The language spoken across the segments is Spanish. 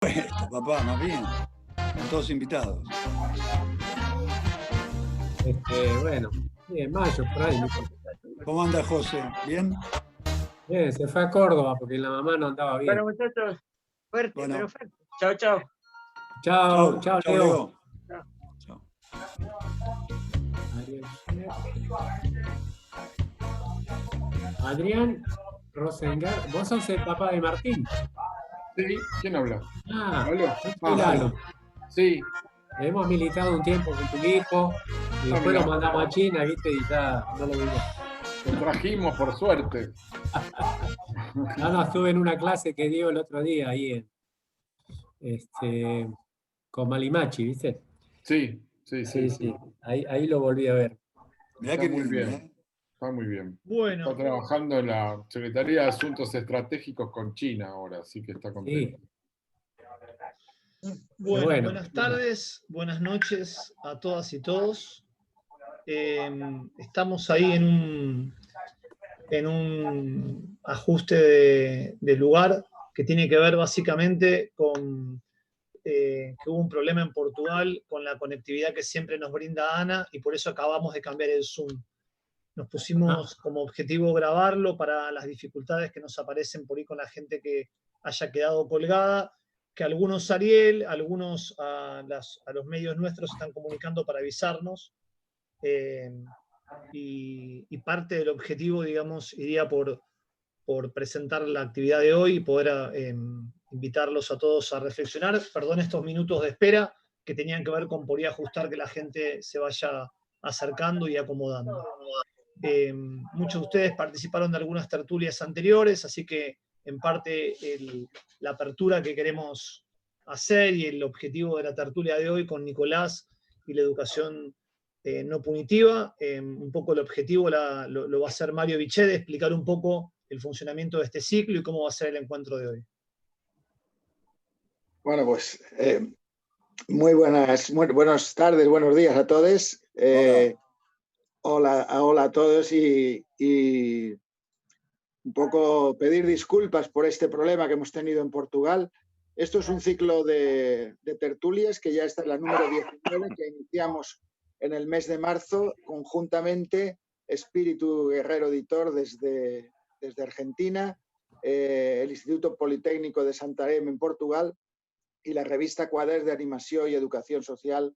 Esto, papá, más bien. Están todos invitados. Bueno, sí, en mayo, por ahí. ¿Cómo anda José? ¿Bien? Bien, se fue a Córdoba porque la mamá no andaba bien. Bueno, muchachos, fuerte, Bueno. pero fuerte. Chao, chao. Chao, Chau, chao, chau, Leo. Leo. Chao. Chau. Adrián Rosengar, vos sos el papá de Martín. Sí, ¿quién habla? ¿Lalo? Ah, Lalo. sí. Hemos militado un tiempo con tu hijo y después lo mandamos a China, ¿viste? Y ya no lo vimos. Lo trajimos por suerte. No, estuve en una clase que dio el otro día ahí con Malimachi, ¿viste? Sí. Ahí lo volví a ver. Mirá que muy bien. Está muy bien. Bueno. Está trabajando en la Secretaría de Asuntos Estratégicos con China ahora, así que está contento. Sí. Bueno, buenas tardes, buenas noches a todas y todos. Estamos ahí en un ajuste de lugar que tiene que ver básicamente con que hubo un problema en Portugal con la conectividad que siempre nos brinda Ana y por eso acabamos de cambiar el Zoom. Nos pusimos como objetivo grabarlo para las dificultades que nos aparecen por ahí con la gente que haya quedado colgada, que algunos Ariel, algunos a los medios nuestros están comunicando para avisarnos. Y parte del objetivo, digamos, iría por presentar la actividad de hoy y poder invitarlos a todos a reflexionar. Perdón estos minutos de espera que tenían que ver con por ahí ajustar que la gente se vaya acercando y acomodando. Muchos de ustedes participaron de algunas tertulias anteriores, así que en parte la apertura que queremos hacer y el objetivo de la tertulia de hoy con Nicolás y la educación no punitiva, un poco el objetivo lo va a hacer Mario Bichede, explicar un poco el funcionamiento de este ciclo y cómo va a ser el encuentro de hoy. Bueno, pues muy buenas tardes, buenos días a todos. Hola a todos y un poco pedir disculpas por este problema que hemos tenido en Portugal. Esto es un ciclo de tertulias que ya está en la número 19 que iniciamos en el mes de marzo conjuntamente Espíritu Guerrero Editor desde Argentina, el Instituto Politécnico de Santarém en Portugal y la revista Quaders de Animación y Educación Social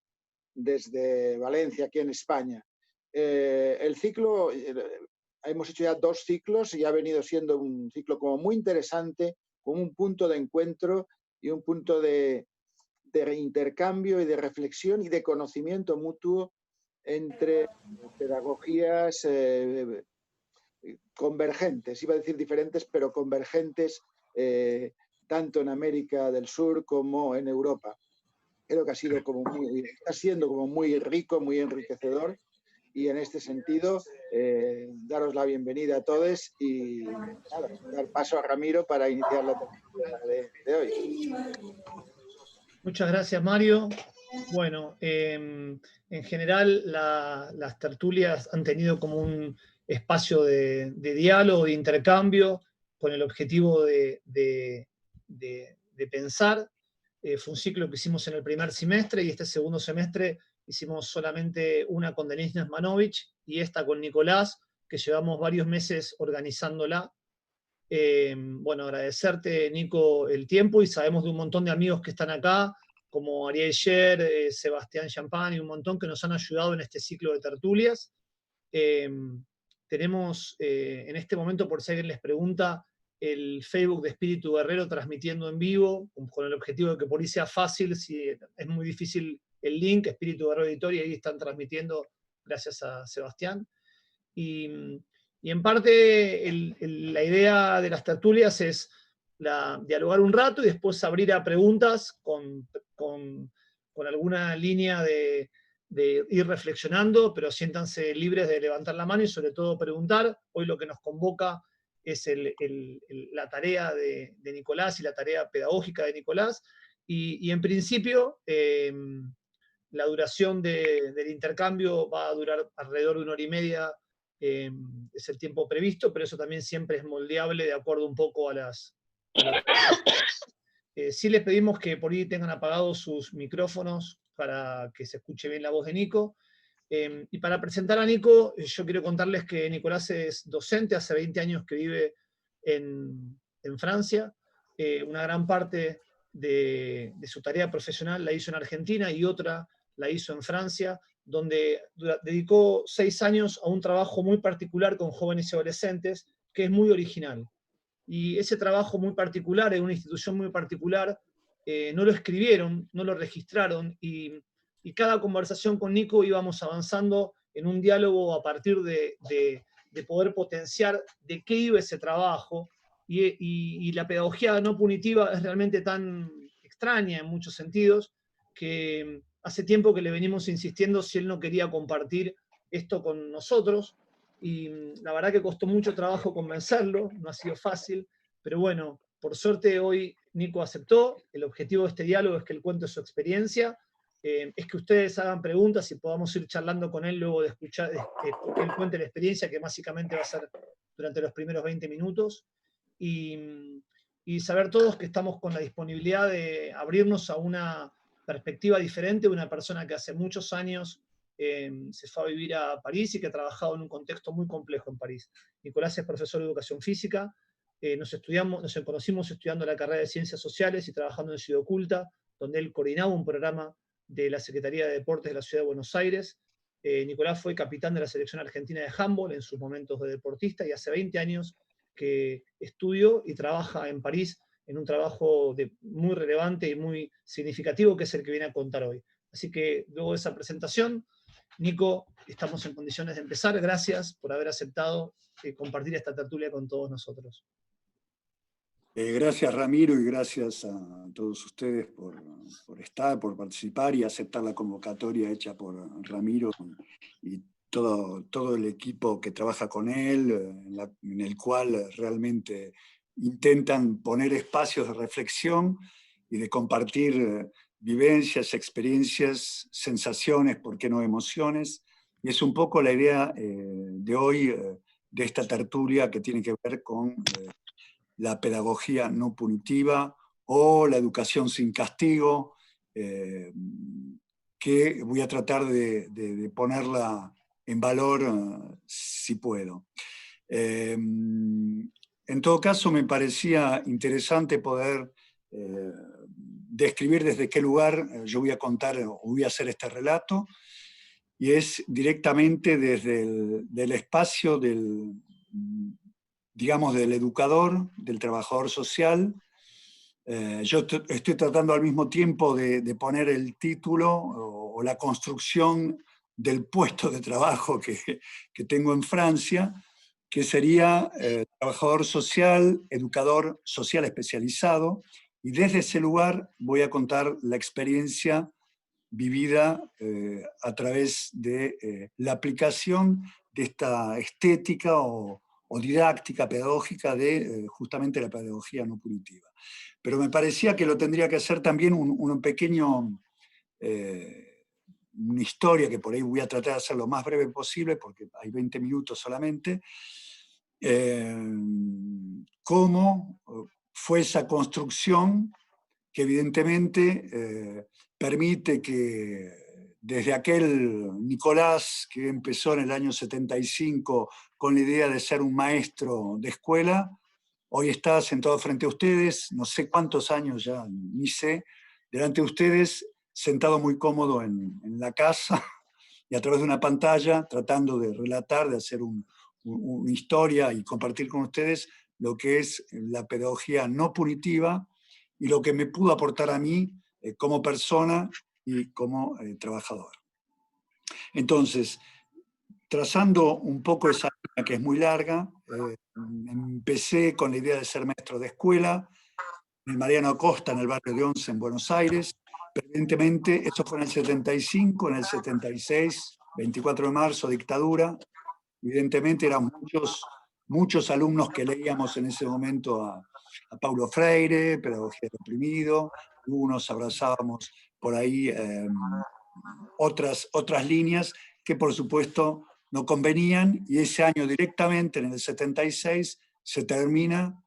desde Valencia, aquí en España. El ciclo, hemos hecho ya 2 ciclos y ha venido siendo un ciclo como muy interesante, con un punto de encuentro y un punto de intercambio y de reflexión y de conocimiento mutuo entre pedagogías convergentes, iba a decir diferentes, pero convergentes, tanto en América del Sur como en Europa. Creo que está siendo como muy rico, muy enriquecedor, y en este sentido daros la bienvenida a todos y dar paso a Ramiro para iniciar la tertulia de hoy. Muchas gracias, Mario. Bueno, en general las tertulias han tenido como un espacio de diálogo, de intercambio, con el objetivo de pensar. Fue un ciclo que hicimos en el primer semestre y este segundo semestre hicimos solamente una con Denise Nesmanovich y esta con Nicolás, que llevamos varios meses organizándola. Bueno, agradecerte, Nico, el tiempo y sabemos de un montón de amigos que están acá, como Ariel Sher, Sebastián Champagne y un montón que nos han ayudado en este ciclo de tertulias. Tenemos en este momento, por si alguien les pregunta, el Facebook de Espíritu Guerrero transmitiendo en vivo, con el objetivo de que por ahí sea fácil, si es muy difícil el link, Espíritu Guerrero Editor, y ahí están transmitiendo gracias a Sebastián. Y en parte la idea de las tertulias es dialogar un rato y después abrir a preguntas con alguna línea de ir reflexionando, pero siéntanse libres de levantar la mano y sobre todo preguntar. Hoy lo que nos convoca es la tarea de Nicolás y la tarea pedagógica de Nicolás. Y en principio, la duración del intercambio va a durar alrededor de 1 hora y media, es el tiempo previsto, pero eso también siempre es moldeable de acuerdo un poco a Sí les pedimos que por ahí tengan apagados sus micrófonos para que se escuche bien la voz de Nico. Y para presentar a Nico, yo quiero contarles que Nicolás es docente, hace 20 años que vive en Francia. Una gran parte de su tarea profesional la hizo en Argentina y otra la hizo en Francia, donde dedicó 6 años a un trabajo muy particular con jóvenes y adolescentes, que es muy original. Y ese trabajo muy particular, en una institución muy particular, no lo escribieron, no lo registraron, y cada conversación con Nico íbamos avanzando en un diálogo a partir de poder potenciar de qué iba ese trabajo, y la pedagogía no punitiva es realmente tan extraña en muchos sentidos, que hace tiempo que le venimos insistiendo si él no quería compartir esto con nosotros, y la verdad que costó mucho trabajo convencerlo, no ha sido fácil, pero bueno, por suerte hoy Nico aceptó. El objetivo de este diálogo es que él cuente su experiencia, es que ustedes hagan preguntas y podamos ir charlando con él luego de escuchar, que él cuente la experiencia, que básicamente va a ser durante los primeros 20 minutos, y saber todos que estamos con la disponibilidad de abrirnos a una perspectiva diferente de una persona que hace muchos años se fue a vivir a París y que ha trabajado en un contexto muy complejo en París. Nicolás es profesor de educación física, nos conocimos estudiando la carrera de Ciencias Sociales y trabajando en Ciudad Oculta, donde él coordinaba un programa de la Secretaría de Deportes de la Ciudad de Buenos Aires. Nicolás fue capitán de la selección argentina de handball en sus momentos de deportista, y hace 20 años que estudió y trabaja en París en un trabajo muy relevante y muy significativo, que es el que viene a contar hoy. Así que luego de esa presentación, Nico, estamos en condiciones de empezar. Gracias por haber aceptado compartir esta tertulia con todos nosotros. Gracias, Ramiro, y gracias a todos ustedes por estar, por participar y aceptar la convocatoria hecha por Ramiro y todo el equipo que trabaja con él, en el cual realmente intentan poner espacios de reflexión y de compartir vivencias, experiencias, sensaciones, ¿por qué no emociones? Y es un poco la idea de hoy, de esta tertulia, que tiene que ver con la pedagogía no punitiva o la educación sin castigo, que voy a tratar de ponerla en valor si puedo. En todo caso, me parecía interesante poder describir desde qué lugar yo voy a contar o voy a hacer este relato, y es directamente desde el espacio digamos, del educador, del trabajador social. Yo estoy tratando al mismo tiempo de poner el título o la construcción del puesto de trabajo que tengo en Francia, que sería trabajador social, educador social especializado, y desde ese lugar voy a contar la experiencia vivida a través de la aplicación de esta estética o didáctica, pedagógica de justamente la pedagogía no punitiva. Pero me parecía que lo tendría que hacer también un pequeño, una historia, que por ahí voy a tratar de hacer lo más breve posible, porque hay 20 minutos solamente, cómo fue esa construcción que evidentemente permite que desde aquel Nicolás que empezó en el año 75 con la idea de ser un maestro de escuela, hoy está sentado frente a ustedes, no sé cuántos años ya, ni sé, delante de ustedes, sentado muy cómodo en la casa y a través de una pantalla, tratando de relatar, de hacer una historia y compartir con ustedes lo que es la pedagogía no punitiva y lo que me pudo aportar a mí como persona y como trabajador. Entonces, trazando un poco esa línea que es muy larga, empecé con la idea de ser maestro de escuela en Mariano Acosta, en el barrio de Once, en Buenos Aires. Pero evidentemente, esto fue en el 75, en el 76, 24 de marzo, dictadura. Evidentemente eran muchos alumnos que leíamos en ese momento a Paulo Freire, Pedagogía del Oprimido, algunos abrazábamos por ahí otras líneas que por supuesto no convenían, y ese año directamente, en el 76, se termina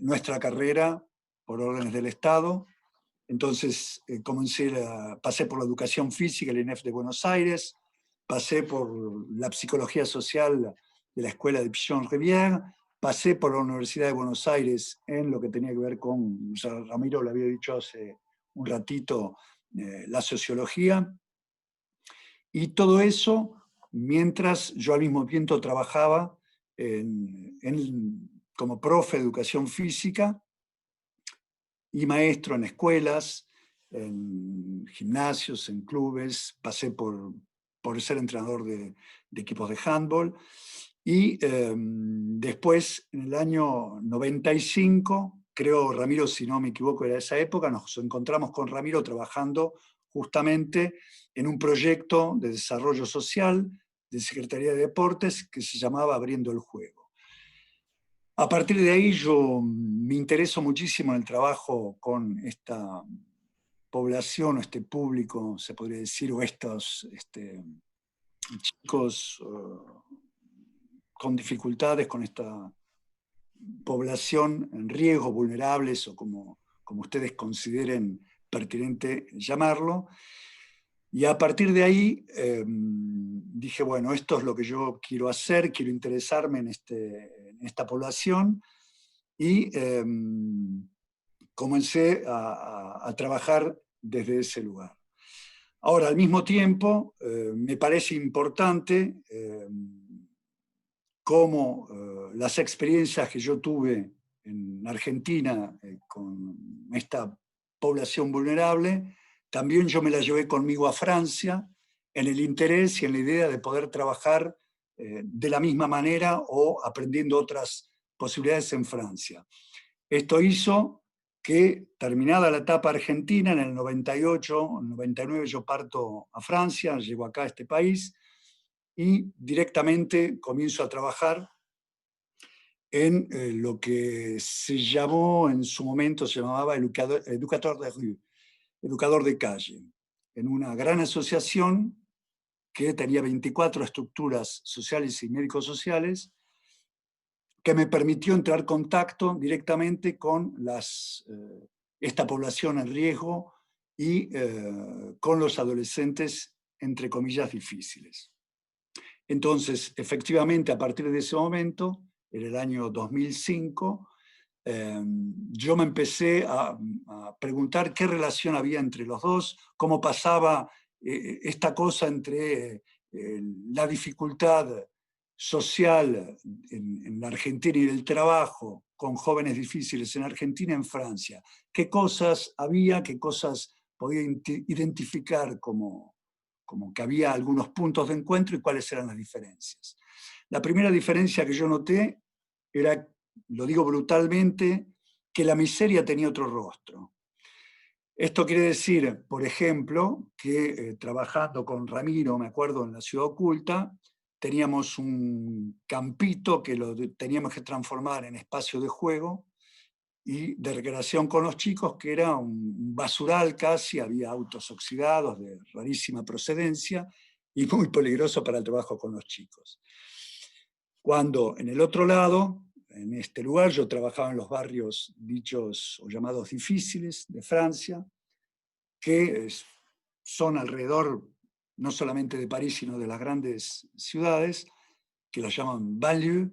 nuestra carrera por órdenes del Estado. Entonces pasé por la educación física, el INEF de Buenos Aires, pasé por la psicología social de la escuela de Pichon-Rivière, pasé por la Universidad de Buenos Aires en lo que tenía que ver con, Ramiro lo había dicho hace un ratito, la sociología, y todo eso mientras yo al mismo tiempo trabajaba como profe de educación física y maestro en escuelas, en gimnasios, en clubes, pasé por ser entrenador de equipos de handball, y después, en el año 95, creo, Ramiro, si no me equivoco, era esa época, nos encontramos con Ramiro trabajando justamente en un proyecto de desarrollo social de Secretaría de Deportes que se llamaba Abriendo el Juego. A partir de ahí yo me intereso muchísimo en el trabajo con esta población, o este público, se podría decir, o estos chicos con dificultades, con esta población en riesgo, vulnerables, o como ustedes consideren pertinente llamarlo. Y a partir de ahí dije, bueno, esto es lo que yo quiero hacer, quiero interesarme en esta población, y comencé a trabajar desde ese lugar. Ahora, al mismo tiempo, me parece importante cómo las experiencias que yo tuve en Argentina con esta población vulnerable, también yo me las llevé conmigo a Francia, en el interés y en la idea de poder trabajar de la misma manera o aprendiendo otras posibilidades en Francia. Esto hizo que, terminada la etapa argentina, en el 98, 99 yo parto a Francia, llego acá a este país, y directamente comienzo a trabajar en lo que se llamó, en su momento se llamaba educateur de rue, educador de calle, en una gran asociación que tenía 24 estructuras sociales y médico-sociales, que me permitió entrar en contacto directamente con esta población en riesgo y con los adolescentes, entre comillas, difíciles. Entonces, efectivamente, a partir de ese momento, en el año 2005, yo me empecé a preguntar qué relación había entre los dos, cómo pasaba esta cosa entre la dificultad social en la Argentina y del trabajo con jóvenes difíciles en Argentina y en Francia. ¿Qué cosas había, qué cosas podía identificar como que había algunos puntos de encuentro y cuáles eran las diferencias? La primera diferencia que yo noté era, lo digo brutalmente, que la miseria tenía otro rostro. Esto quiere decir, por ejemplo, que trabajando con Ramiro, me acuerdo, en la Ciudad Oculta, teníamos un campito que lo teníamos que transformar en espacio de juego y de recreación con los chicos, que era un basural casi, había autos oxidados de rarísima procedencia y muy peligroso para el trabajo con los chicos. Cuando en el otro lado, en este lugar, yo trabajaba en los barrios dichos o llamados difíciles de Francia, que son alrededor no solamente de París, sino de las grandes ciudades, que las llaman banlieue,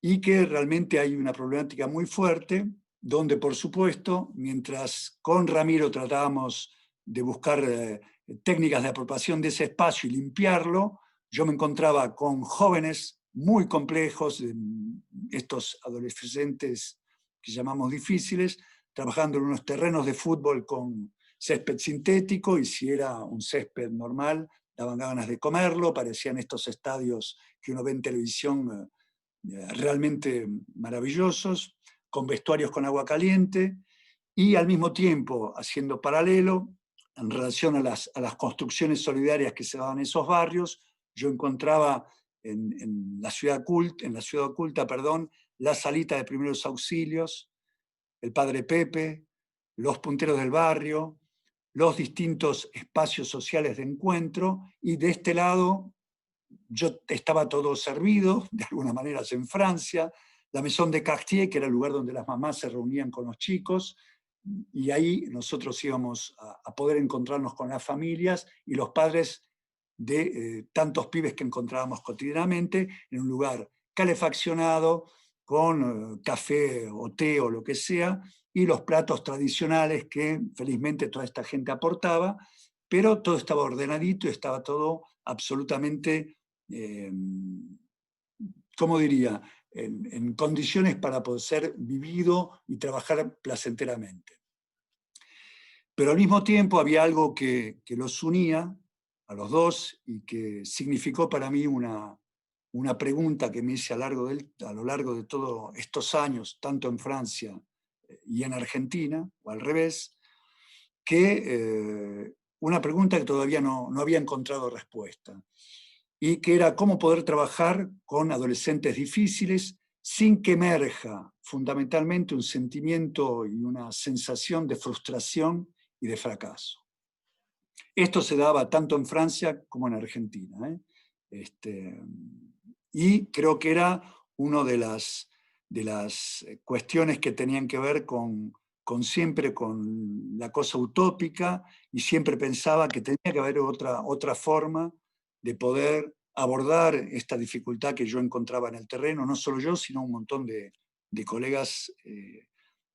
y que realmente hay una problemática muy fuerte, donde, por supuesto, mientras con Ramiro tratábamos de buscar técnicas de apropiación de ese espacio y limpiarlo, yo me encontraba con jóvenes muy complejos, estos adolescentes que llamamos difíciles, trabajando en unos terrenos de fútbol con césped sintético, y si era un césped normal, daban ganas de comerlo, parecían estos estadios que uno ve en televisión realmente maravillosos, con vestuarios con agua caliente, y al mismo tiempo, haciendo paralelo, en relación a las construcciones solidarias que se daban en esos barrios, yo encontraba en la ciudad oculta, la salita de primeros auxilios, el Padre Pepe, los punteros del barrio, los distintos espacios sociales de encuentro, y de este lado yo estaba todo servido, de alguna manera en Francia, la Maison de Cartier, que era el lugar donde las mamás se reunían con los chicos, y ahí nosotros íbamos a poder encontrarnos con las familias y los padres de tantos pibes que encontrábamos cotidianamente, en un lugar calefaccionado, con café o té o lo que sea, y los platos tradicionales que felizmente toda esta gente aportaba, pero todo estaba ordenadito y estaba todo absolutamente, ¿cómo diría?, en condiciones para poder ser vivido y trabajar placenteramente. Pero al mismo tiempo había algo que los unía a los dos y que significó para mí una pregunta que me hice a lo largo de todos estos años, tanto en Francia y en Argentina, o al revés, que una pregunta que todavía no había encontrado respuesta, y que era cómo poder trabajar con adolescentes difíciles sin que emerja fundamentalmente un sentimiento y una sensación de frustración y de fracaso. Esto se daba tanto en Francia como en Argentina, y creo que era una de las cuestiones que tenían que ver siempre con la cosa utópica, y siempre pensaba que tenía que haber otra forma de poder abordar esta dificultad que yo encontraba en el terreno, no solo yo, sino un montón de colegas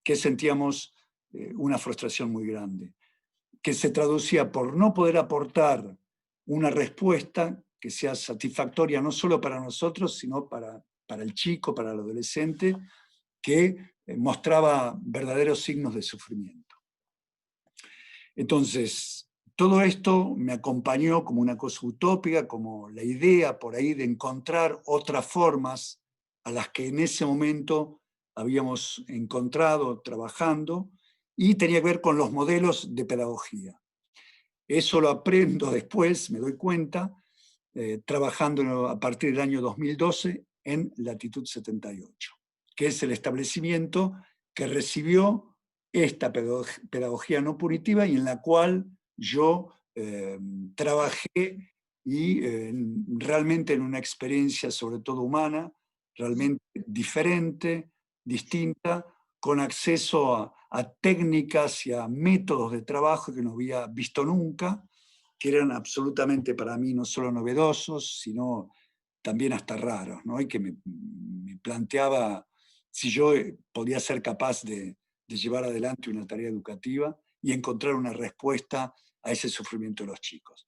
que sentíamos una frustración muy grande, que se traducía por no poder aportar una respuesta que sea satisfactoria no solo para nosotros, sino para el chico, para el adolescente, que mostraba verdaderos signos de sufrimiento. Entonces, todo esto me acompañó como una cosa utópica, como la idea por ahí de encontrar otras formas a las que en ese momento habíamos encontrado trabajando, y tenía que ver con los modelos de pedagogía. Eso lo aprendo después, me doy cuenta, trabajando a partir del año 2012 en Latitud 78, que es el establecimiento que recibió esta pedagogía no punitiva y en la cual yo trabajé, y realmente en una experiencia sobre todo humana, realmente diferente, distinta, con acceso a técnicas y a métodos de trabajo que no había visto nunca, que eran absolutamente para mí no solo novedosos, sino también hasta raros, ¿no? Y que me planteaba si yo podía ser capaz de llevar adelante una tarea educativa y encontrar una respuesta a ese sufrimiento de los chicos.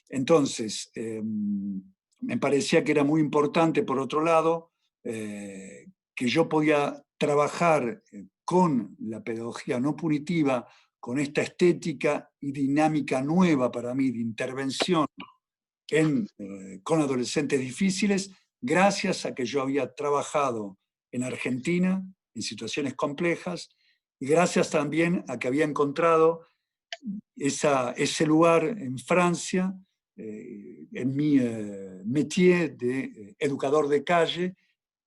Entonces, me parecía que era muy importante, por otro lado, que yo podía trabajar con la pedagogía no punitiva, con esta estética y dinámica nueva para mí de intervención con adolescentes difíciles, gracias a que yo había trabajado en Argentina en situaciones complejas, y gracias también a que había encontrado ese lugar en Francia, en mi métier de educador de calle,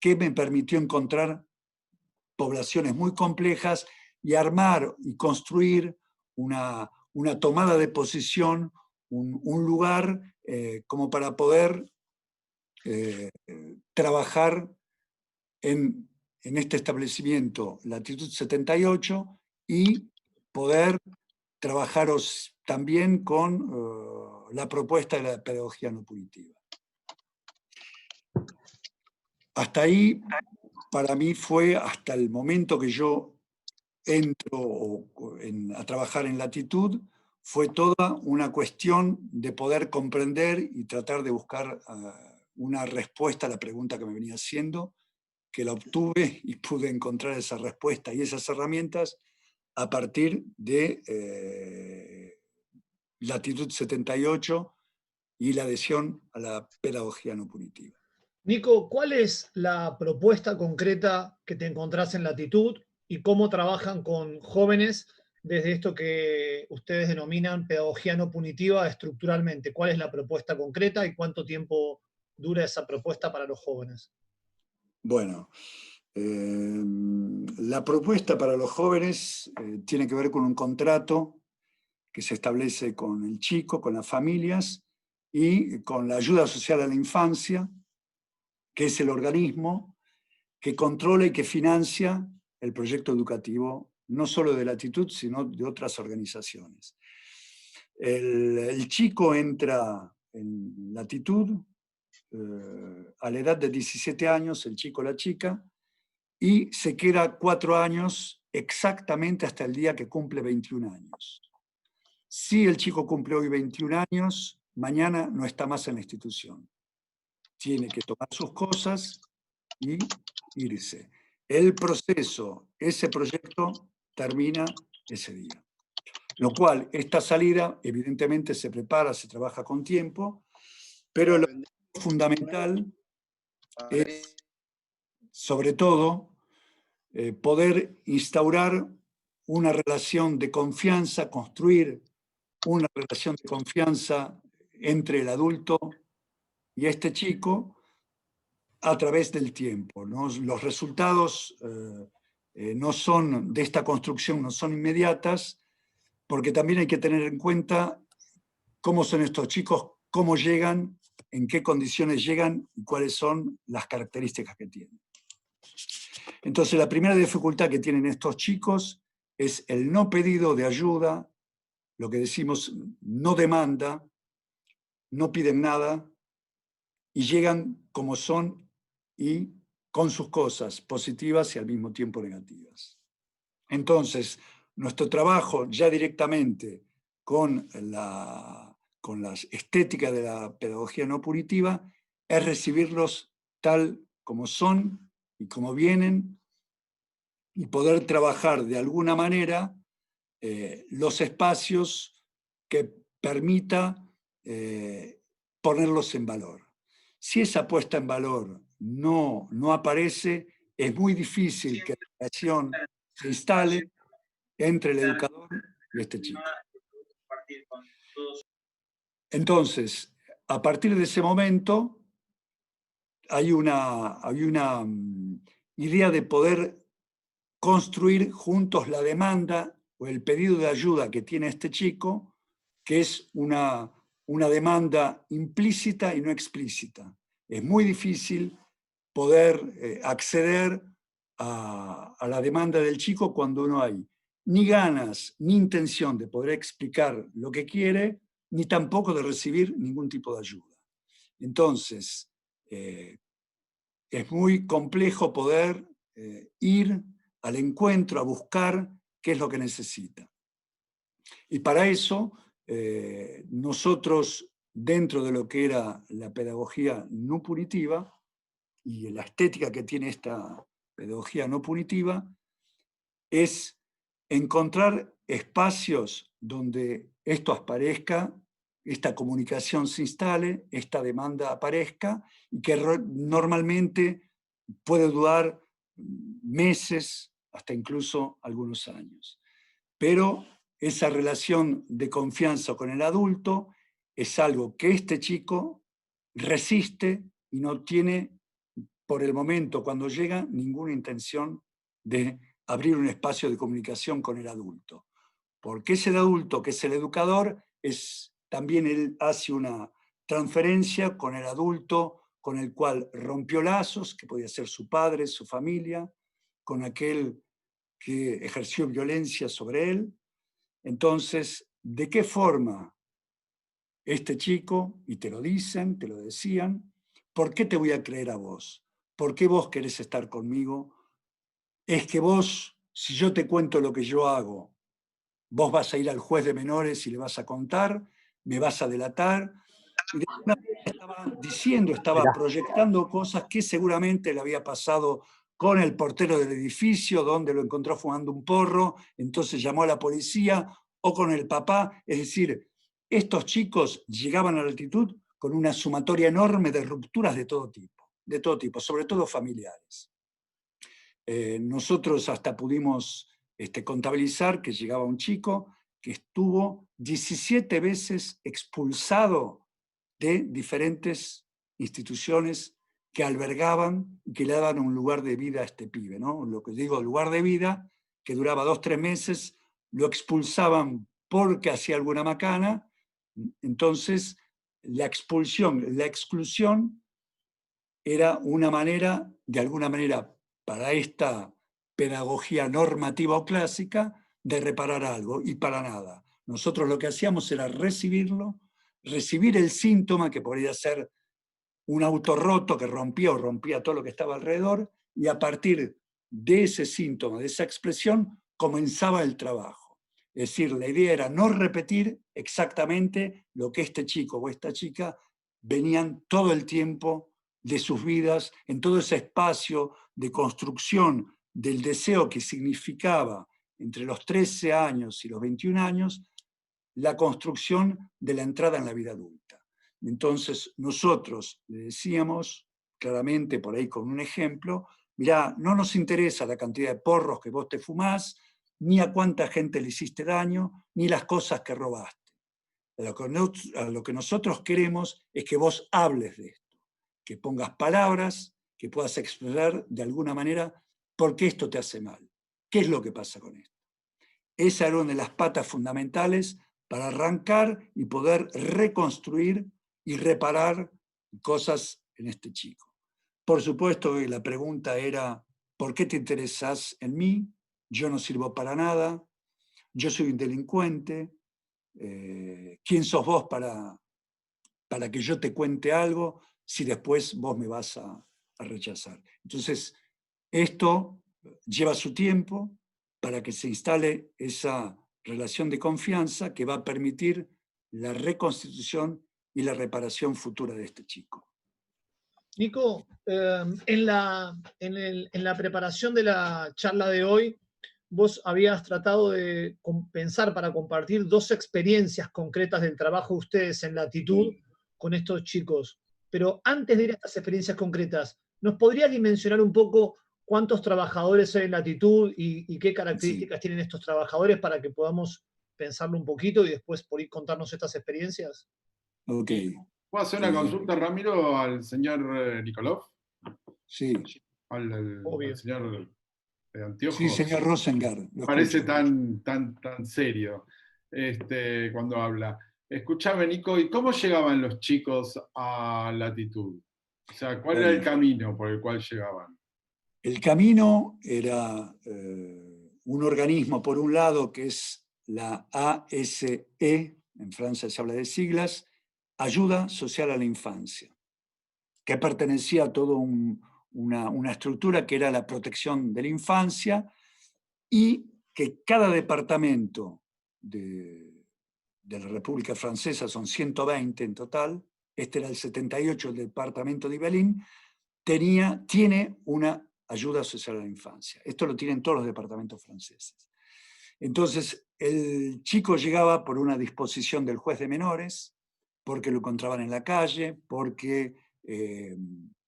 que me permitió encontrar poblaciones muy complejas y armar y construir una tomada de posición, un lugar como para poder trabajar en este establecimiento Latitud 78 y poder trabajaros también con la propuesta de la pedagogía no punitiva. Hasta ahí, para mí fue hasta el momento que yo entro a trabajar en Latitud, fue toda una cuestión de poder comprender y tratar de buscar una respuesta a la pregunta que me venía haciendo, que la obtuve y pude encontrar esa respuesta y esas herramientas a partir de Latitud 78 y la adhesión a la pedagogía no punitiva. Nico, ¿cuál es la propuesta concreta que te encontrás en Latitud y cómo trabajan con jóvenes desde esto que ustedes denominan pedagogía no punitiva estructuralmente? ¿Cuál es la propuesta concreta y cuánto tiempo dura esa propuesta para los jóvenes? Bueno, la propuesta para los jóvenes tiene que ver con un contrato que se establece con el chico, con las familias y con la ayuda social a la infancia, que es el organismo que controla y que financia el proyecto educativo, no solo de Latitud, sino de otras organizaciones. El chico entra en Latitud a la edad de 17 años, el chico o la chica, y se queda 4 años exactamente hasta el día que cumple 21 años. Si el chico cumple hoy 21 años, mañana no está más en la institución. Tiene que tomar sus cosas y irse. El proceso, ese proyecto, termina ese día. Lo cual, esta salida, evidentemente se prepara, se trabaja con tiempo, pero lo fundamental es, sobre todo, poder instaurar una relación de confianza, construir una relación de confianza entre el adulto y este chico a través del tiempo, ¿no? Los resultados no son de esta construcción, no son inmediatas, porque también hay que tener en cuenta cómo son estos chicos, cómo llegan, en qué condiciones llegan y cuáles son las características que tienen. Entonces, la primera dificultad que tienen estos chicos es el no pedido de ayuda, lo que decimos no demanda, no piden nada y llegan como son y con sus cosas positivas y al mismo tiempo negativas. Entonces, nuestro trabajo ya directamente con la estética de la pedagogía no punitiva es recibirlos tal como son y como vienen y poder trabajar de alguna manera los espacios que permita ponerlos en valor. Si esa puesta en valor no aparece, es muy difícil que la relación se instale entre el educador y este chico. Entonces, a partir de ese momento, hay una idea de poder construir juntos la demanda o el pedido de ayuda que tiene este chico, que es una demanda implícita y no explícita. Es muy difícil poder acceder a la demanda del chico cuando no hay ni ganas ni intención de poder explicar lo que quiere, ni tampoco de recibir ningún tipo de ayuda. Entonces, es muy complejo poder ir al encuentro, a buscar qué es lo que necesita. Y para eso, nosotros, dentro de lo que era la pedagogía no punitiva y la estética que tiene esta pedagogía no punitiva, es encontrar espacios donde esto aparezca, esta comunicación se instale, esta demanda aparezca, y que normalmente puede durar meses, hasta incluso algunos años. Pero esa relación de confianza con el adulto es algo que este chico resiste y no tiene, por el momento, cuando llega, ninguna intención de abrir un espacio de comunicación con el adulto. Porque ese adulto, que es el educador, también él hace una transferencia con el adulto con el cual rompió lazos, que podía ser su padre, su familia, con aquel que ejerció violencia sobre él. Entonces, ¿de qué forma este chico, y te lo dicen, te lo decían, ¿por qué te voy a creer a vos? ¿Por qué vos querés estar conmigo? Es que vos, si yo te cuento lo que yo hago, vos vas a ir al juez de menores y le vas a contar, me vas a delatar. Y de alguna manera estaba diciendo, estaba proyectando cosas que seguramente le había pasado con el portero del edificio, donde lo encontró fumando un porro, entonces llamó a la policía, o con el papá. Es decir, estos chicos llegaban a la Latitud con una sumatoria enorme de rupturas de todo tipo, sobre todo familiares. Nosotros hasta pudimos contabilizar que llegaba un chico que estuvo 17 veces expulsado de diferentes instituciones que albergaban y que le daban un lugar de vida a este pibe, ¿no? Lo que digo, lugar de vida, que duraba 2 o 3 meses, lo expulsaban porque hacía alguna macana. Entonces, la exclusión era una manera, de alguna manera, para esta pedagogía normativa o clásica de reparar algo, y para nada. Nosotros lo que hacíamos era recibirlo, recibir el síntoma, que podría ser un auto roto que rompía todo lo que estaba alrededor, y a partir de ese síntoma, de esa expresión, comenzaba el trabajo. Es decir, la idea era no repetir exactamente lo que este chico o esta chica venían todo el tiempo de sus vidas, en todo ese espacio de construcción del deseo que significaba entre los 13 años y los 21 años, la construcción de la entrada en la vida adulta. Entonces nosotros le decíamos claramente, por ahí con un ejemplo, mirá, no nos interesa la cantidad de porros que vos te fumás, ni a cuánta gente le hiciste daño, ni las cosas que robaste. Lo que nosotros queremos es que vos hables de esto, que pongas palabras, que puedas expresar de alguna manera por qué esto te hace mal, qué es lo que pasa con esto. Esa era una de las patas fundamentales para arrancar y poder reconstruir y reparar cosas en este chico. Por supuesto que la pregunta era, ¿por qué te interesás en mí? Yo no sirvo para nada, yo soy un delincuente, ¿quién sos vos para que yo te cuente algo si después vos me vas a rechazar? Entonces, esto lleva su tiempo para que se instale esa relación de confianza que va a permitir la reconstitución y la reparación futura de este chico. Nico, en la preparación de la charla de hoy, vos habías tratado de pensar para compartir 2 experiencias concretas del trabajo de ustedes en Latitud con estos chicos. Pero antes de ir a estas experiencias concretas, ¿nos podrías dimensionar un poco cuántos trabajadores hay en Latitud y qué características tienen estos trabajadores para que podamos pensarlo un poquito y después por ir contarnos estas experiencias? Ok. ¿Puedo hacer una consulta, Ramiro, al señor Nikolov? Sí. Al señor de anteojos. Sí, señor Rosengard. Parece tan serio cuando habla. Escuchame, Nico, ¿y cómo llegaban los chicos a Latitud? O sea, ¿cuál era el camino por el cual llegaban? El camino era un organismo, por un lado, que es la ASE, en Francia se habla de siglas, Ayuda Social a la Infancia, que pertenecía a toda una estructura que era la protección de la infancia, y que cada departamento de la República Francesa, son 120 en total, este era el 78, el departamento de Yvelines, tiene una ayuda social a la infancia. Esto lo tienen todos los departamentos franceses. Entonces, el chico llegaba por una disposición del juez de menores, porque lo encontraban en la calle, porque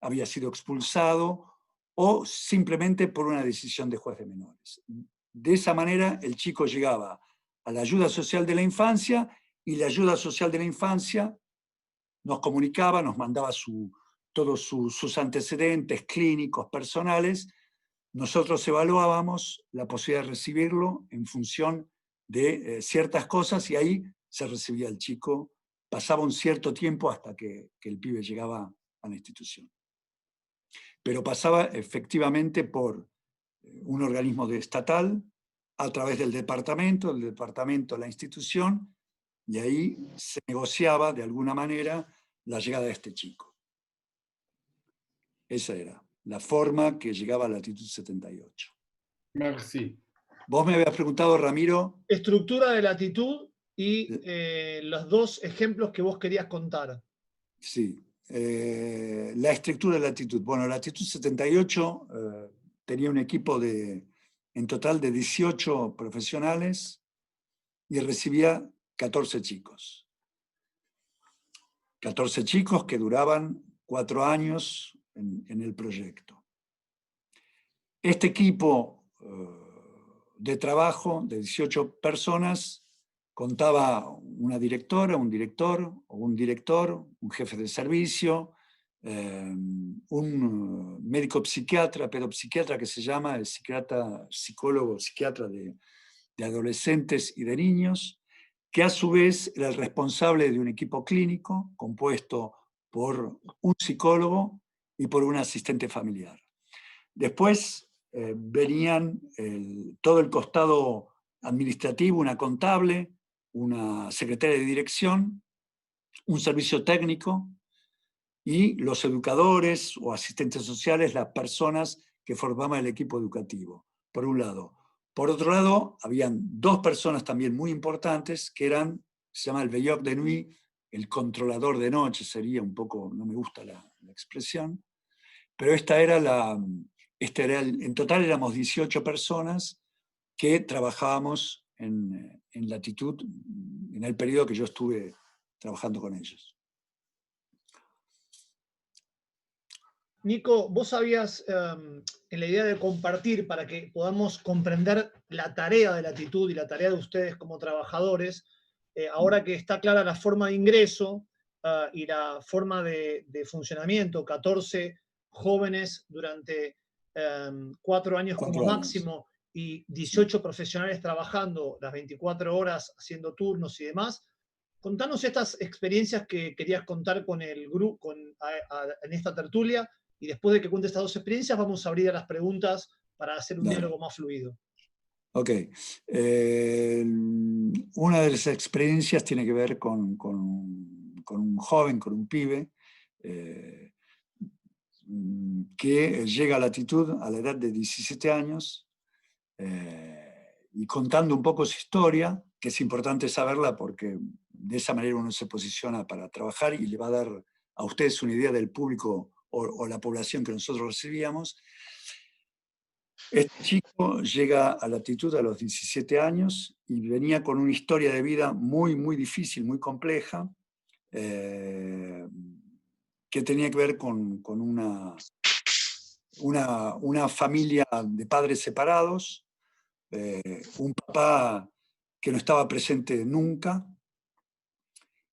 había sido expulsado, o simplemente por una decisión de juez de menores. De esa manera, el chico llegaba a la ayuda social de la infancia, y la ayuda social de la infancia nos comunicaba, nos mandaba todos sus antecedentes clínicos, personales. Nosotros evaluábamos la posibilidad de recibirlo en función de ciertas cosas, y ahí se recibía el chico. Pasaba un cierto tiempo hasta que el pibe llegaba a la institución. Pero pasaba efectivamente por un organismo estatal, a través del departamento, la institución, y ahí se negociaba de alguna manera la llegada de este chico. Esa era la forma que llegaba a Latitud 78. Merci. Vos me habías preguntado, Ramiro. Estructura de Latitud y los 2 ejemplos que vos querías contar. Sí. La estructura de Latitud. Bueno, Latitud 78 tenía un equipo en total de 18 profesionales y recibía 14 chicos. 14 chicos que duraban 4 años en el proyecto. Este equipo de trabajo de 18 personas contaba una directora, un director, o un director, un jefe de servicio, un médico psiquiatra, pedopsiquiatra que se llama, el psicólogo, psiquiatra de adolescentes y de niños, que a su vez era el responsable de un equipo clínico compuesto por un psicólogo y por un asistente familiar. Después, venían todo el costado administrativo, una contable, una secretaria de dirección, un servicio técnico y los educadores o asistentes sociales, las personas que formaban el equipo educativo, por un lado. Por otro lado, habían dos personas también muy importantes que eran, se llama el veilleur de nuit, el controlador de noche, sería un poco, no me gusta la expresión, pero en total éramos 18 personas que trabajábamos en Latitud en el periodo que yo estuve trabajando con ellos. Nico, vos habías, en la idea de compartir para que podamos comprender la tarea de Latitud y la tarea de ustedes como trabajadores, ahora que está clara la forma de ingreso y la forma de funcionamiento, 14 jóvenes durante 4 años como máximo y 18 profesionales trabajando las 24 horas haciendo turnos y demás. Contanos estas experiencias que querías contar con el grupo en esta tertulia, y después de que cuente estas dos experiencias vamos a abrir a las preguntas para hacer un diálogo más fluido. Ok. Una de las experiencias tiene que ver con un joven, con un pibe, que llega a Latitud a la edad de 17 años, y contando un poco su historia, que es importante saberla porque de esa manera uno se posiciona para trabajar y le va a dar a ustedes una idea del público o la población que nosotros recibíamos. Este chico llega a Latitud a los 17 años y venía con una historia de vida muy, muy difícil, muy compleja, que tenía que ver con una familia de padres separados, un papá que no estaba presente nunca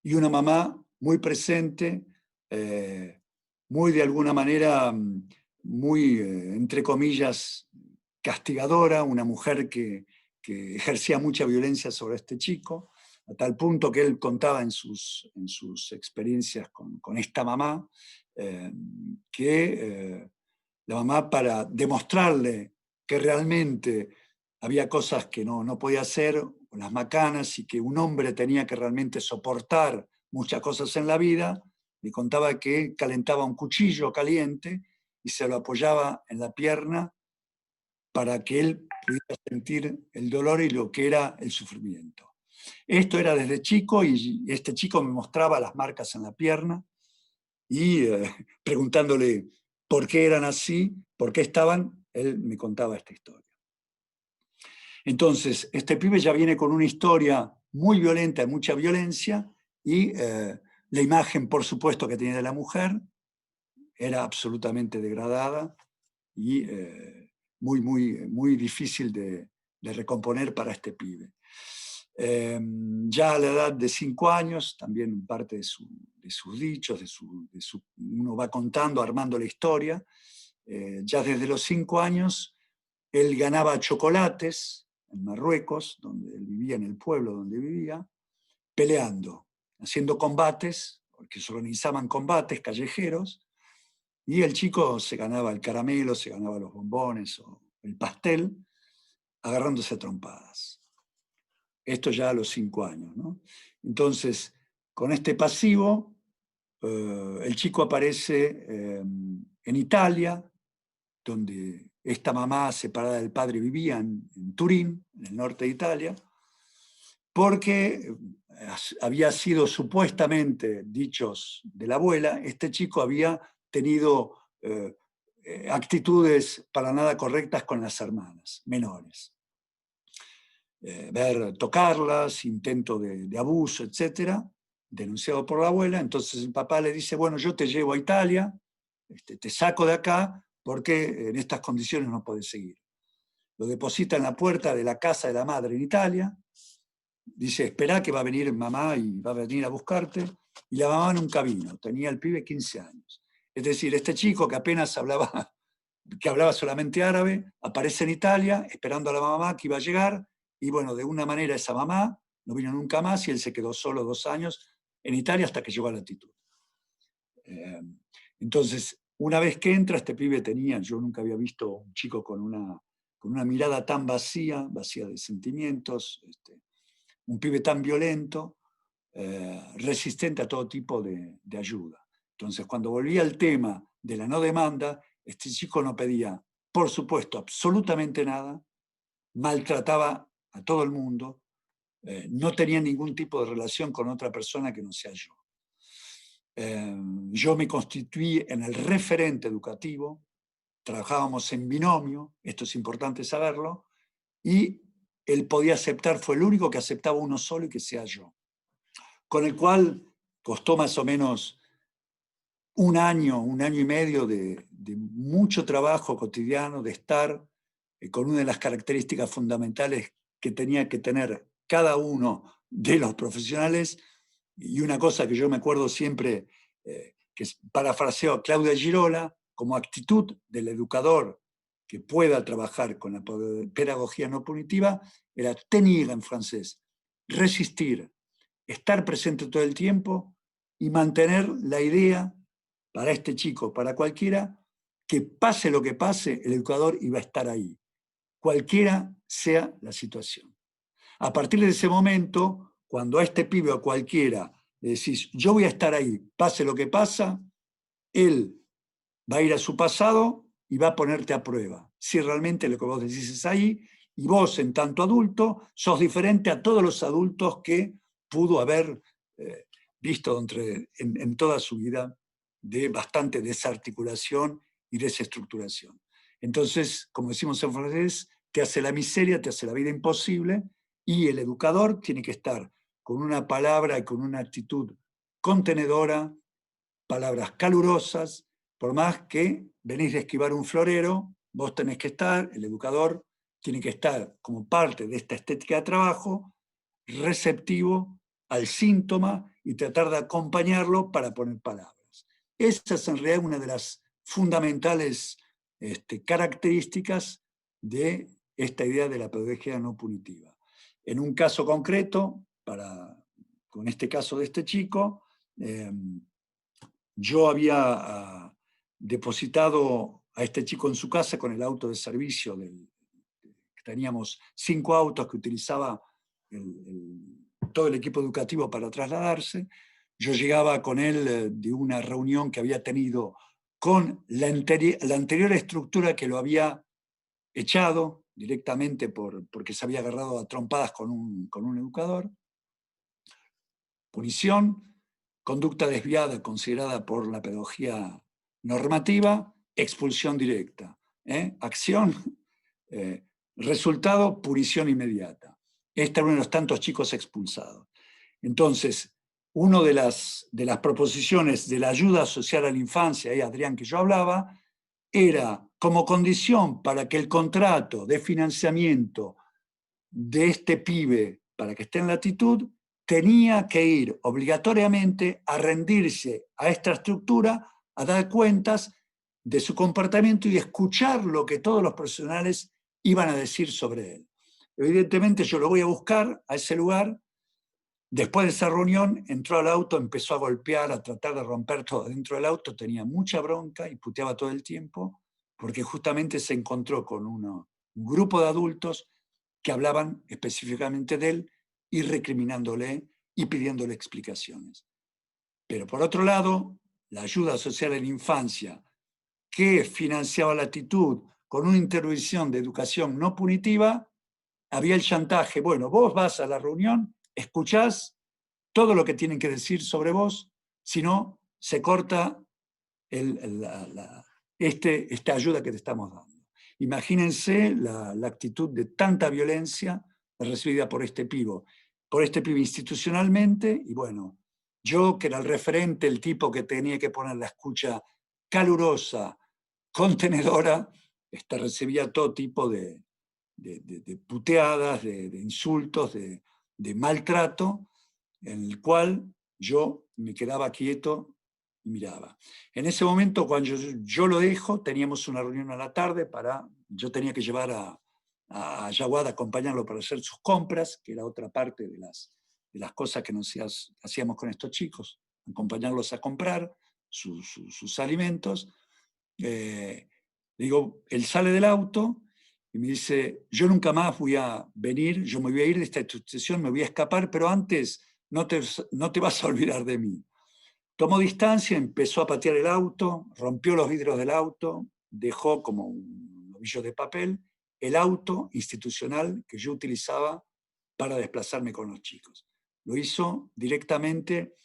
y una mamá muy presente, muy de alguna manera, muy, entre comillas, castigadora, una mujer que ejercía mucha violencia sobre este chico, a tal punto que él contaba en sus experiencias con esta mamá, que la mamá, para demostrarle que realmente había cosas que no podía hacer, las macanas, y que un hombre tenía que realmente soportar muchas cosas en la vida, le contaba que calentaba un cuchillo caliente y se lo apoyaba en la pierna para que él pudiera sentir el dolor y lo que era el sufrimiento. Esto era desde chico, y este chico me mostraba las marcas en la pierna y preguntándole por qué eran así, por qué estaban, él me contaba esta historia. Entonces, este pibe ya viene con una historia muy violenta, mucha violencia, y la imagen, por supuesto, que tenía de la mujer era absolutamente degradada y muy, muy, muy difícil de recomponer para este pibe. Ya a la edad de 5 años, también parte de sus dichos, uno va contando, armando la historia, ya desde los 5 años él ganaba chocolates en Marruecos, donde él vivía, en el pueblo donde vivía, peleando, haciendo combates, porque se organizaban combates callejeros, y el chico se ganaba el caramelo, se ganaba los bombones o el pastel, agarrándose a trompadas. Esto ya a los 5 años, ¿no? Entonces, con este pasivo, el chico aparece en Italia, donde esta mamá separada del padre vivía en Turín, en el norte de Italia, porque había sido supuestamente, dichos de la abuela, este chico había tenido actitudes para nada correctas con las hermanas menores. Tocarlas, intento de abuso, etc., denunciado por la abuela. Entonces el papá le dice, bueno, yo te llevo a Italia, te saco de acá, porque en estas condiciones no podés seguir. Lo deposita en la puerta de la casa de la madre en Italia, dice, espera que va a venir mamá y va a venir a buscarte, y la mamá nunca vino, tenía el pibe 15 años. Es decir, este chico que apenas hablaba solamente árabe, aparece en Italia esperando a la mamá que iba a llegar, y bueno, de una manera esa mamá no vino nunca más y él se quedó solo 2 años en Italia hasta que llegó a Latitud. Entonces, Una vez que entra, este pibe tenía, yo nunca había visto un chico con una mirada tan vacía de sentimientos, un pibe tan violento, resistente a todo tipo de ayuda. Entonces, cuando volvía al tema de la no demanda, este chico no pedía, por supuesto, absolutamente nada, maltrataba a todo el mundo, no tenía ningún tipo de relación con otra persona que no sea yo. Yo me constituí en el referente educativo, trabajábamos en binomio, esto es importante saberlo, y él podía aceptar, fue el único que aceptaba uno solo y que sea yo. Con el cual costó más o menos un año y medio de mucho trabajo cotidiano, de estar con una de las características fundamentales que tenía que tener cada uno de los profesionales, y una cosa que yo me acuerdo siempre, que parafraseo a Claudia Girola, como actitud del educador que pueda trabajar con la pedagogía no punitiva, era tenir en francés, resistir, estar presente todo el tiempo y mantener la idea para este chico, para cualquiera, que pase lo que pase, el educador iba a estar ahí, cualquiera sea la situación. A partir de ese momento, cuando a este pibe o a cualquiera le decís, yo voy a estar ahí, pase lo que pasa, él va a ir a su pasado y va a ponerte a prueba. Si realmente lo que vos decís es ahí, y vos, en tanto adulto, sos diferente a todos los adultos que pudo haber visto en toda su vida de bastante desarticulación y desestructuración. Entonces, como decimos en francés, te hace la miseria, te hace la vida imposible, y el educador tiene que estar con una palabra y con una actitud contenedora, palabras calurosas, por más que venís de esquivar un florero, vos tenés que estar, el educador tiene que estar como parte de esta estética de trabajo, receptivo al síntoma y tratar de acompañarlo para poner palabras. Esa es en realidad una de las fundamentales características de esta idea de la pedagogía no punitiva. En un caso concreto, con este caso de este chico, yo había depositado a este chico en su casa con el auto de servicio. Teníamos 5 autos que utilizaba todo el equipo educativo para trasladarse. Yo llegaba con él de una reunión que había tenido con la anterior estructura que lo había echado directamente porque se había agarrado a trompadas con un educador. Punición, conducta desviada considerada por la pedagogía normativa, expulsión directa. Acción, resultado, punición inmediata. Este era uno de los tantos chicos expulsados. Entonces, una de las proposiciones de la ayuda social a la infancia, Adrián, que yo hablaba, era como condición para que el contrato de financiamiento de este pibe, para que esté en latitud, tenía que ir obligatoriamente a rendirse a esta estructura, a dar cuentas de su comportamiento y escuchar lo que todos los profesionales iban a decir sobre él. Evidentemente yo lo voy a buscar a ese lugar. Después de esa reunión entró al auto, empezó a golpear, a tratar de romper todo dentro del auto, tenía mucha bronca y puteaba todo el tiempo, porque justamente se encontró con un grupo de adultos que hablaban específicamente de él y recriminándole y pidiéndole explicaciones. Pero por otro lado, la ayuda social en la infancia, que financiaba Latitud con una intervención de educación no punitiva, había el chantaje. Bueno, vos vas a la reunión, escuchás todo lo que tienen que decir sobre vos, si no, se corta esta ayuda que te estamos dando. Imagínense la actitud de tanta violencia recibida por este pibe institucionalmente, y bueno, yo que era el referente, el tipo que tenía que poner la escucha calurosa, contenedora, recibía todo tipo de puteadas, de insultos, de maltrato, en el cual yo me quedaba quieto y miraba. En ese momento, cuando yo lo dejo, teníamos una reunión a la tarde yo tenía que llevar a Yaguad a acompañarlo para hacer sus compras, que era otra parte de las cosas que hacíamos con estos chicos, acompañarlos a comprar sus alimentos. digo, él sale del auto y me dice, yo nunca más voy a venir, yo me voy a ir de esta institución, me voy a escapar, pero antes no te vas a olvidar de mí. Tomó distancia, empezó a patear el auto, rompió los vidrios del auto, dejó como un ovillo de papel el auto institucional que yo utilizaba para desplazarme con los chicos. Lo hizo directamente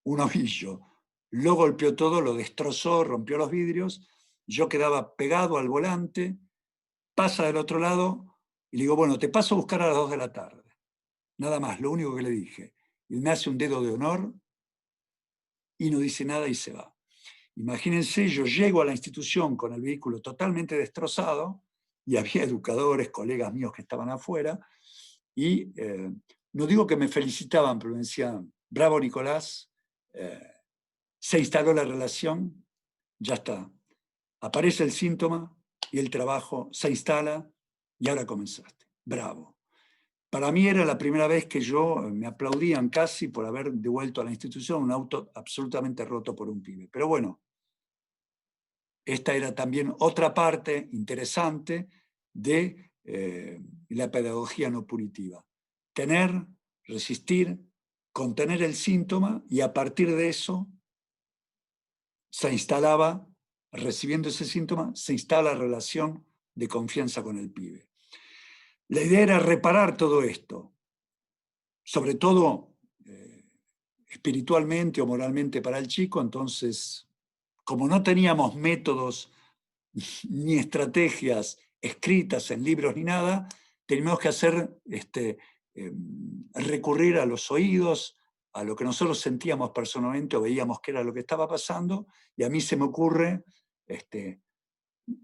un ovillo. Lo golpeó todo, lo destrozó, rompió los vidrios. Yo quedaba pegado al volante, pasa del otro lado y le digo, bueno, te paso a buscar a las 2 de la tarde. Nada más, lo único que le dije. Y me hace un dedo de honor y no dice nada y se va. Imagínense, yo llego a la institución con el vehículo totalmente destrozado y había educadores, colegas míos que estaban afuera y no digo que me felicitaban, pero me decían, bravo Nicolás, se instaló la relación, ya está. Aparece el síntoma y el trabajo se instala y ahora comenzaste. Bravo. Para mí era la primera vez que me aplaudían casi por haber devuelto a la institución un auto absolutamente roto por un pibe. Pero bueno, esta era también otra parte interesante de la pedagogía no punitiva. Tener, resistir, contener el síntoma y a partir de eso se instalaba, recibiendo ese síntoma, se instala la relación de confianza con el pibe. La idea era reparar todo esto, sobre todo espiritualmente o moralmente para el chico. Entonces, como no teníamos métodos ni estrategias escritas en libros ni nada, teníamos que hacer, recurrir a los oídos, a lo que nosotros sentíamos personalmente o veíamos que era lo que estaba pasando, y a mí se me ocurre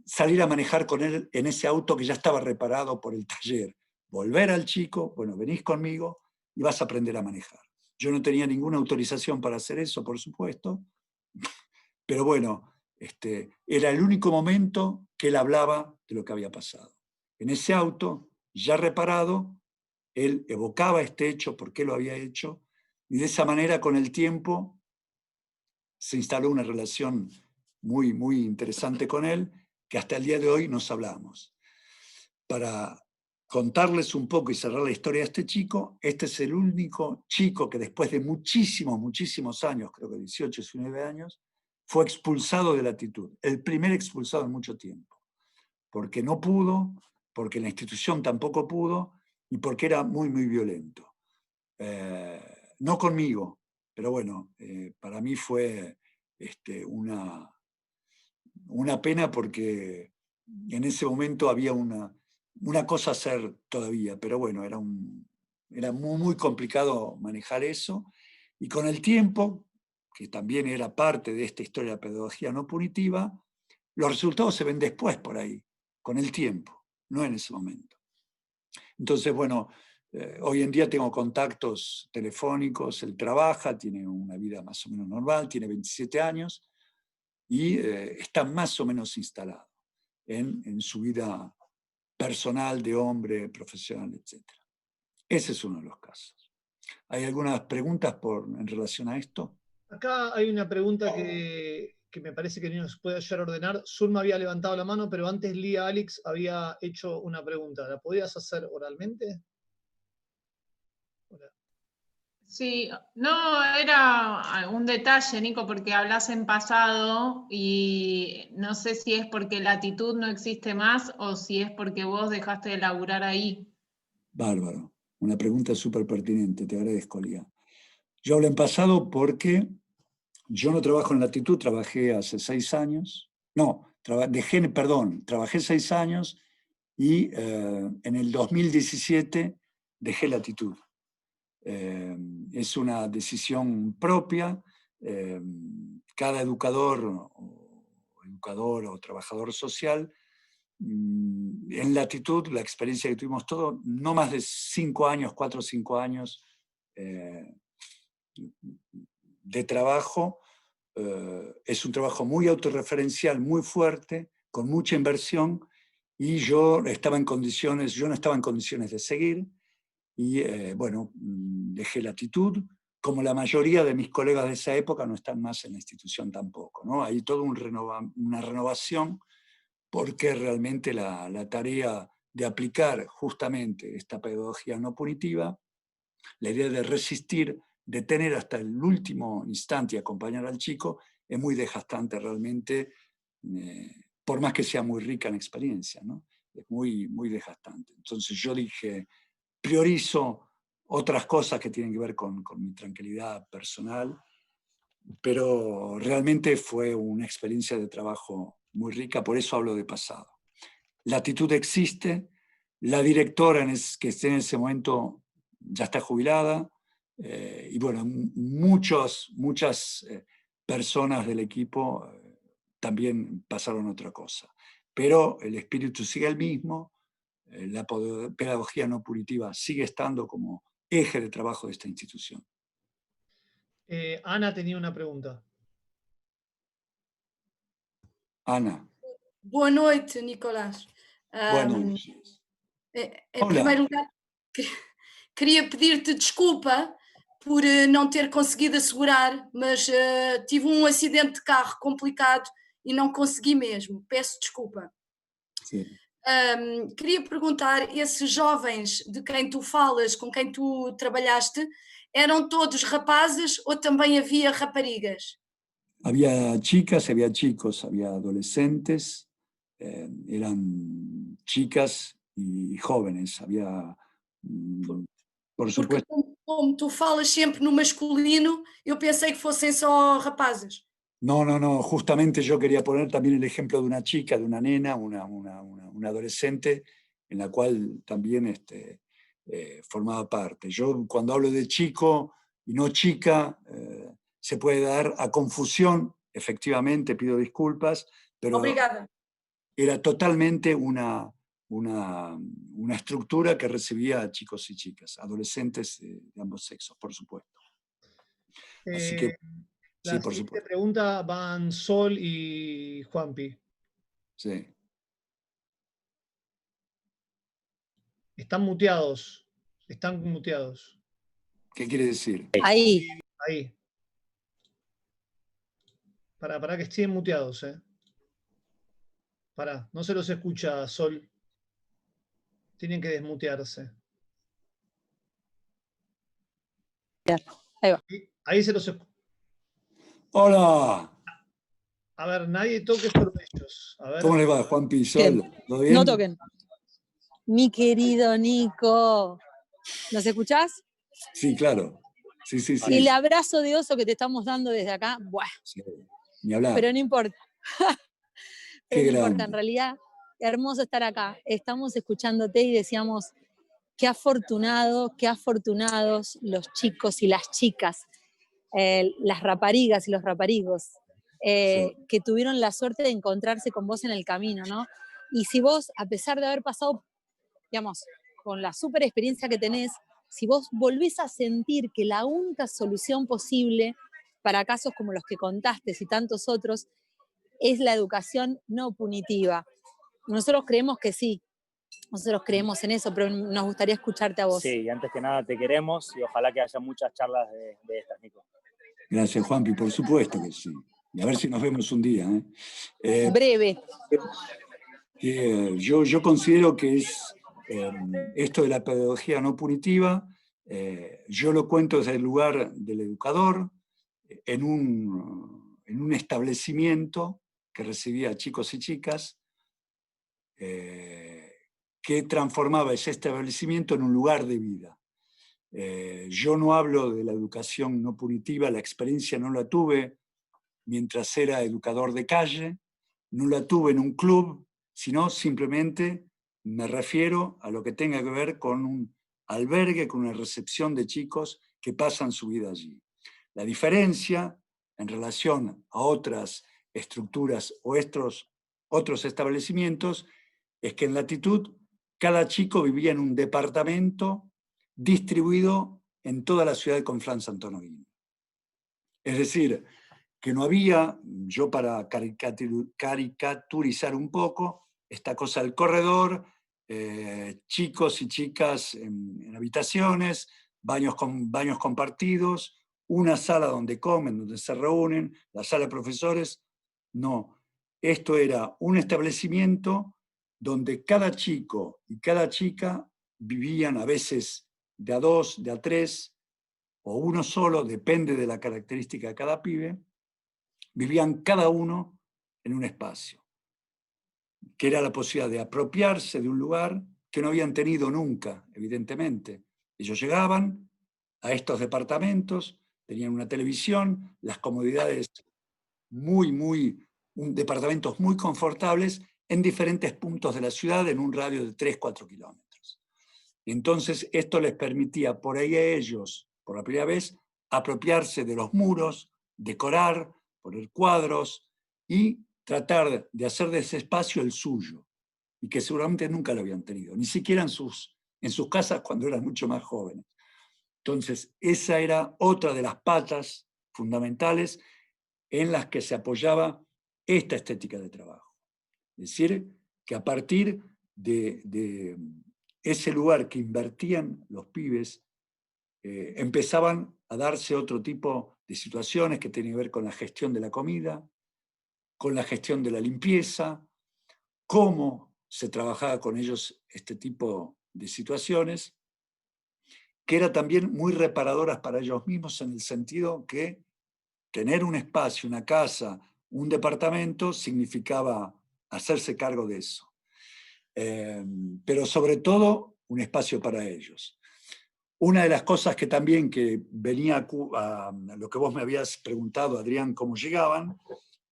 salir a manejar con él en ese auto que ya estaba reparado por el taller. Volver al chico, bueno, venís conmigo y vas a aprender a manejar. Yo no tenía ninguna autorización para hacer eso, por supuesto, pero bueno, era el único momento que él hablaba de lo que había pasado. En ese auto, ya reparado, él evocaba este hecho, por qué lo había hecho, y de esa manera, con el tiempo, se instaló una relación muy, muy interesante con él, que hasta el día de hoy nos hablamos. Para contarles un poco y cerrar la historia de este chico, este es el único chico que después de muchísimos, muchísimos años, creo que 18, 19 años, fue expulsado de la Latitud, el primer expulsado en mucho tiempo, porque no pudo, porque la institución tampoco pudo y porque era muy, muy violento. No conmigo, pero bueno, para mí fue una pena porque en ese momento había una cosa a hacer todavía, pero bueno, era muy, muy complicado manejar eso, y con el tiempo, que también era parte de esta historia de pedagogía no punitiva, los resultados se ven después por ahí, con el tiempo, no en ese momento. Entonces, bueno, hoy en día tengo contactos telefónicos, él trabaja, tiene una vida más o menos normal, tiene 27 años y está más o menos instalado en su vida personal, de hombre, profesional, etc. Ese es uno de los casos. ¿Hay algunas preguntas en relación a esto? Acá hay una pregunta que me parece que nos puede ayudar a ordenar. Zulma había levantado la mano, pero antes Lía Alex había hecho una pregunta. ¿La podías hacer oralmente? Hola. Sí, no, era un detalle, Nico, porque hablas en pasado y no sé si es porque la Latitud no existe más o si es porque vos dejaste de laburar ahí. Bárbaro. Una pregunta súper pertinente, te agradezco, Lía. Yo hablo en pasado porque yo no trabajo en Latitud, trabajé hace 6 años. No, trabajé 6 años y en el 2017 dejé Latitud. Es una decisión propia. Cada educador o trabajador social, en Latitud, la experiencia que tuvimos todos, no más de 5 años, 4 o 5 años de trabajo. Es un trabajo muy autorreferencial, muy fuerte, con mucha inversión, y yo no estaba en condiciones de seguir, y bueno, dejé Latitud, como la mayoría de mis colegas de esa época, no están más en la institución tampoco, ¿no? Hay toda una renovación, porque realmente la tarea de aplicar justamente esta pedagogía no punitiva, la idea de resistir, de tener hasta el último instante y acompañar al chico, es muy desgastante realmente, por más que sea muy rica en experiencia, ¿no? Es muy, muy desgastante. Entonces yo dije, priorizo otras cosas que tienen que ver con mi tranquilidad personal, pero realmente fue una experiencia de trabajo muy rica, por eso hablo de pasado. La actitud existe, la directora que esté en ese momento ya está jubilada, y bueno, muchas personas del equipo también pasaron otra cosa. Pero el espíritu sigue el mismo, la pedagogía no punitiva sigue estando como eje de trabajo de esta institución. Ana tenía una pregunta. Ana. Boa noite, Nicolás. Buenas noches. Em primeiro lugar, queria pedir-te desculpa por não ter conseguido assegurar, mas tive um acidente de carro complicado e não consegui mesmo. Peço desculpa. Sim. Queria perguntar, esses jovens de quem tu falas, com quem tu trabalhaste, eram todos rapazes ou também havia raparigas? Había chicas, había chicos, había adolescentes, eran chicas y jóvenes, había, por supuesto. Porque como tu falas sempre no masculino, eu pensei que fossem só rapazes. No, justamente yo quería poner también el ejemplo de una chica, de una nena, una adolescente, en la cual también formaba parte. Yo cuando hablo de chico y no chica, se puede dar a confusión, efectivamente, pido disculpas, pero Obrigada. era totalmente una estructura que recibía a chicos y chicas, adolescentes de ambos sexos, por supuesto. Así que, sí, La por siguiente supuesto. pregunta van Sol y Juanpi. Sí. Están muteados. Están muteados. ¿Qué quiere decir? Ahí. Ahí. Para que estén muteados, no se los escucha, Sol. Tienen que desmutearse. Ahí va. Ahí se los escucha. ¡Hola! A ver, nadie toque por ellos. A ver. ¿Cómo le va, Juan Pisol? ¿Todo bien? No toquen. Mi querido Nico, ¿nos escuchás? Sí, claro. Sí. Y el abrazo de oso que te estamos dando desde acá, ¡buah! Sí, ni hablar. Pero no importa. Qué Pero no grande. importa, en realidad, hermoso estar acá. Estamos escuchándote y decíamos, qué afortunados los chicos y las chicas, las raparigas y los raparigos, Sí. que tuvieron la suerte de encontrarse con vos en el camino, ¿no? Y si vos, a pesar de haber pasado, digamos, con la super experiencia que tenés, si vos volvés a sentir que la única solución posible para casos como los que contaste y tantos otros es la educación no punitiva. Nosotros creemos que sí, nosotros creemos en eso, pero nos gustaría escucharte a vos. Sí, antes que nada te queremos y ojalá que haya muchas charlas de estas, Nico. Gracias, Juanpi, por supuesto que sí. Y a ver si nos vemos un día. Breve. Yo considero que es esto de la pedagogía no punitiva, yo lo cuento desde el lugar del educador, en un establecimiento que recibía chicos y chicas, que transformaba ese establecimiento en un lugar de vida. Yo no hablo de la educación no punitiva, la experiencia no la tuve mientras era educador de calle, no la tuve en un club, sino simplemente me refiero a lo que tenga que ver con un albergue, con una recepción de chicos que pasan su vida allí. La diferencia en relación a otras estructuras o otros establecimientos es que en Latitud cada chico vivía en un departamento distribuido en toda la ciudad de Conflans-Sainte-Honorine. Es decir, que no había, yo para caricaturizar un poco, esta cosa del corredor, chicos y chicas en habitaciones, baños compartidos, una sala donde comen, donde se reúnen, la sala de profesores. No, esto era un establecimiento donde cada chico y cada chica vivían a veces de a 2, de a 3, o uno solo, depende de la característica de cada pibe, vivían cada uno en un espacio, que era la posibilidad de apropiarse de un lugar que no habían tenido nunca, evidentemente. Ellos llegaban a estos departamentos, tenían una televisión, las comodidades departamentos muy confortables en diferentes puntos de la ciudad en un radio de 3-4 kilómetros. Entonces esto les permitía por ahí a ellos, por la primera vez, apropiarse de los muros, decorar, poner cuadros y tratar de hacer de ese espacio el suyo, y que seguramente nunca lo habían tenido, ni siquiera en sus casas cuando eran mucho más jóvenes. Entonces, esa era otra de las patas fundamentales en las que se apoyaba esta estética de trabajo. Es decir, que a partir de ese lugar que invertían los pibes, empezaban a darse otro tipo de situaciones que tienen que ver con la gestión de la comida, con la gestión de la limpieza, cómo se trabajaba con ellos este tipo de situaciones, que eran también muy reparadoras para ellos mismos en el sentido que tener un espacio, una casa, un departamento, significaba hacerse cargo de eso. Pero sobre todo, un espacio para ellos. Una de las cosas que también que venía a lo que vos me habías preguntado, Adrián, cómo llegaban,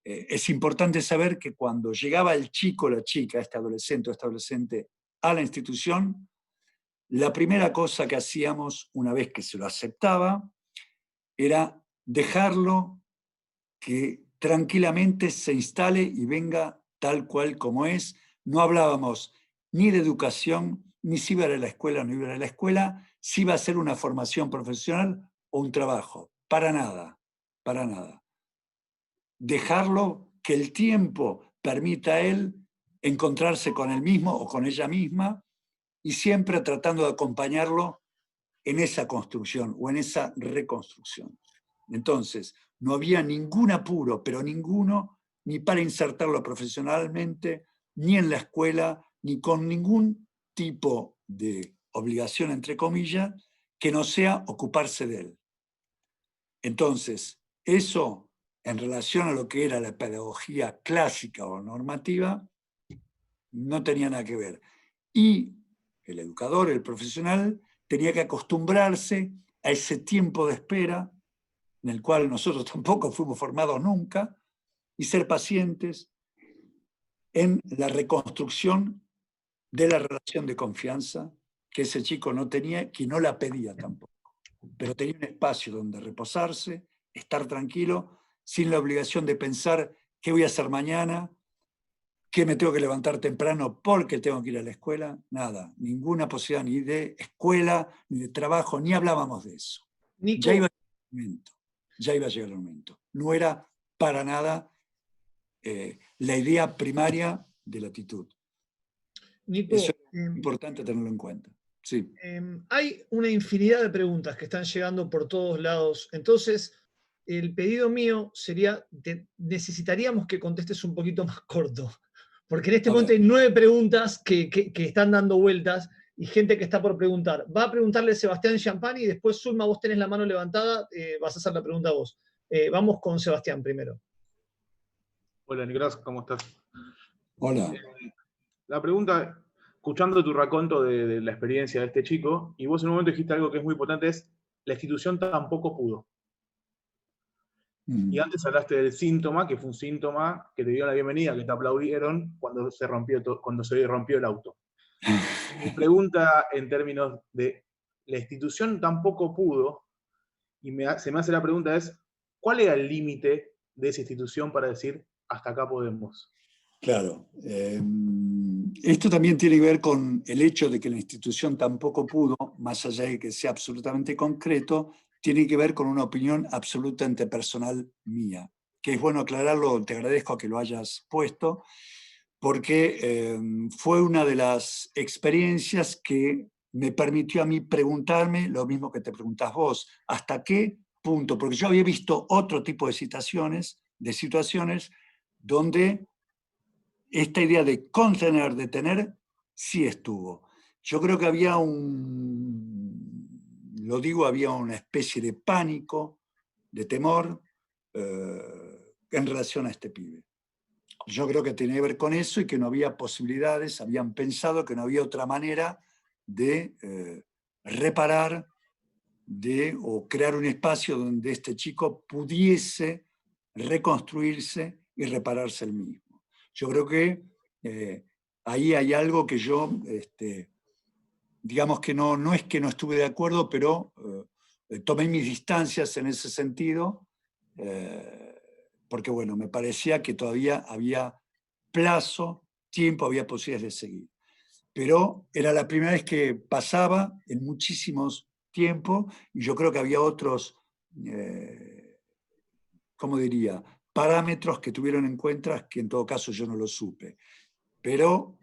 es importante saber que cuando llegaba el chico o la chica, este adolescente o esta adolescente, a la institución, la primera cosa que hacíamos una vez que se lo aceptaba era dejarlo que tranquilamente se instale y venga tal cual como es. No hablábamos ni de educación, ni si iba a ir a la escuela o no iba a ir a la escuela, si iba a ser una formación profesional o un trabajo. Para nada, para nada. Dejarlo que el tiempo permita a él encontrarse con él mismo o con ella misma, y siempre tratando de acompañarlo en esa construcción o en esa reconstrucción. Entonces, no había ningún apuro, pero ninguno, ni para insertarlo profesionalmente, ni en la escuela, ni con ningún tipo de obligación, entre comillas, que no sea ocuparse de él. Entonces, eso, en relación a lo que era la pedagogía clásica o normativa, no tenía nada que ver. Y el educador, el profesional, tenía que acostumbrarse a ese tiempo de espera, en el cual nosotros tampoco fuimos formados nunca, y ser pacientes en la reconstrucción de la relación de confianza que ese chico no tenía, que no la pedía tampoco, pero tenía un espacio donde reposarse, estar tranquilo, sin la obligación de pensar qué voy a hacer mañana, que me tengo que levantar temprano porque tengo que ir a la escuela. Nada, ninguna posibilidad ni de escuela, ni de trabajo, ni hablábamos de eso. Nico, ya iba a llegar el momento. No era para nada la idea primaria de la actitud. Nico, eso es importante tenerlo en cuenta. Sí. Hay una infinidad de preguntas que están llegando por todos lados. Entonces, el pedido mío sería, necesitaríamos que contestes un poquito más corto. Porque en este momento hay 9 preguntas que están dando vueltas y gente que está por preguntar. Va a preguntarle Sebastián Champani y después, Zulma, vos tenés la mano levantada, vas a hacer la pregunta vos. Vamos con Sebastián primero. Hola, Nicolás, ¿cómo estás? Hola. La pregunta, escuchando tu raconto de la experiencia de este chico, y vos en un momento dijiste algo que es muy importante, es la institución tampoco pudo. Y antes hablaste del síntoma, que fue un síntoma que te dio la bienvenida, que te aplaudieron cuando se rompió el auto. Mi pregunta en términos de la institución tampoco pudo, y se me hace la pregunta es, ¿cuál era el límite de esa institución para decir, hasta acá podemos? Claro. Esto también tiene que ver con el hecho de que la institución tampoco pudo, más allá de que sea absolutamente concreto, tiene que ver con una opinión absolutamente personal mía, que es bueno aclararlo, te agradezco que lo hayas puesto, porque fue una de las experiencias que me permitió a mí preguntarme lo mismo que te preguntás vos, ¿hasta qué punto, porque yo había visto otro tipo de situaciones donde esta idea de contener, detener, sí estuvo. Yo creo que había había una especie de pánico, de temor en relación a este pibe. Yo creo que tenía que ver con eso y que no había posibilidades, habían pensado que no había otra manera de reparar o crear un espacio donde este chico pudiese reconstruirse y repararse él mismo. Yo creo que ahí hay algo que yo, digamos que no es que no estuve de acuerdo, pero tomé mis distancias en ese sentido, porque bueno, me parecía que todavía había plazo, tiempo, había posibilidades de seguir. Pero era la primera vez que pasaba en muchísimos tiempos, y yo creo que había otros, ¿cómo diría?, parámetros que tuvieron en cuenta que en todo caso yo no lo supe. Pero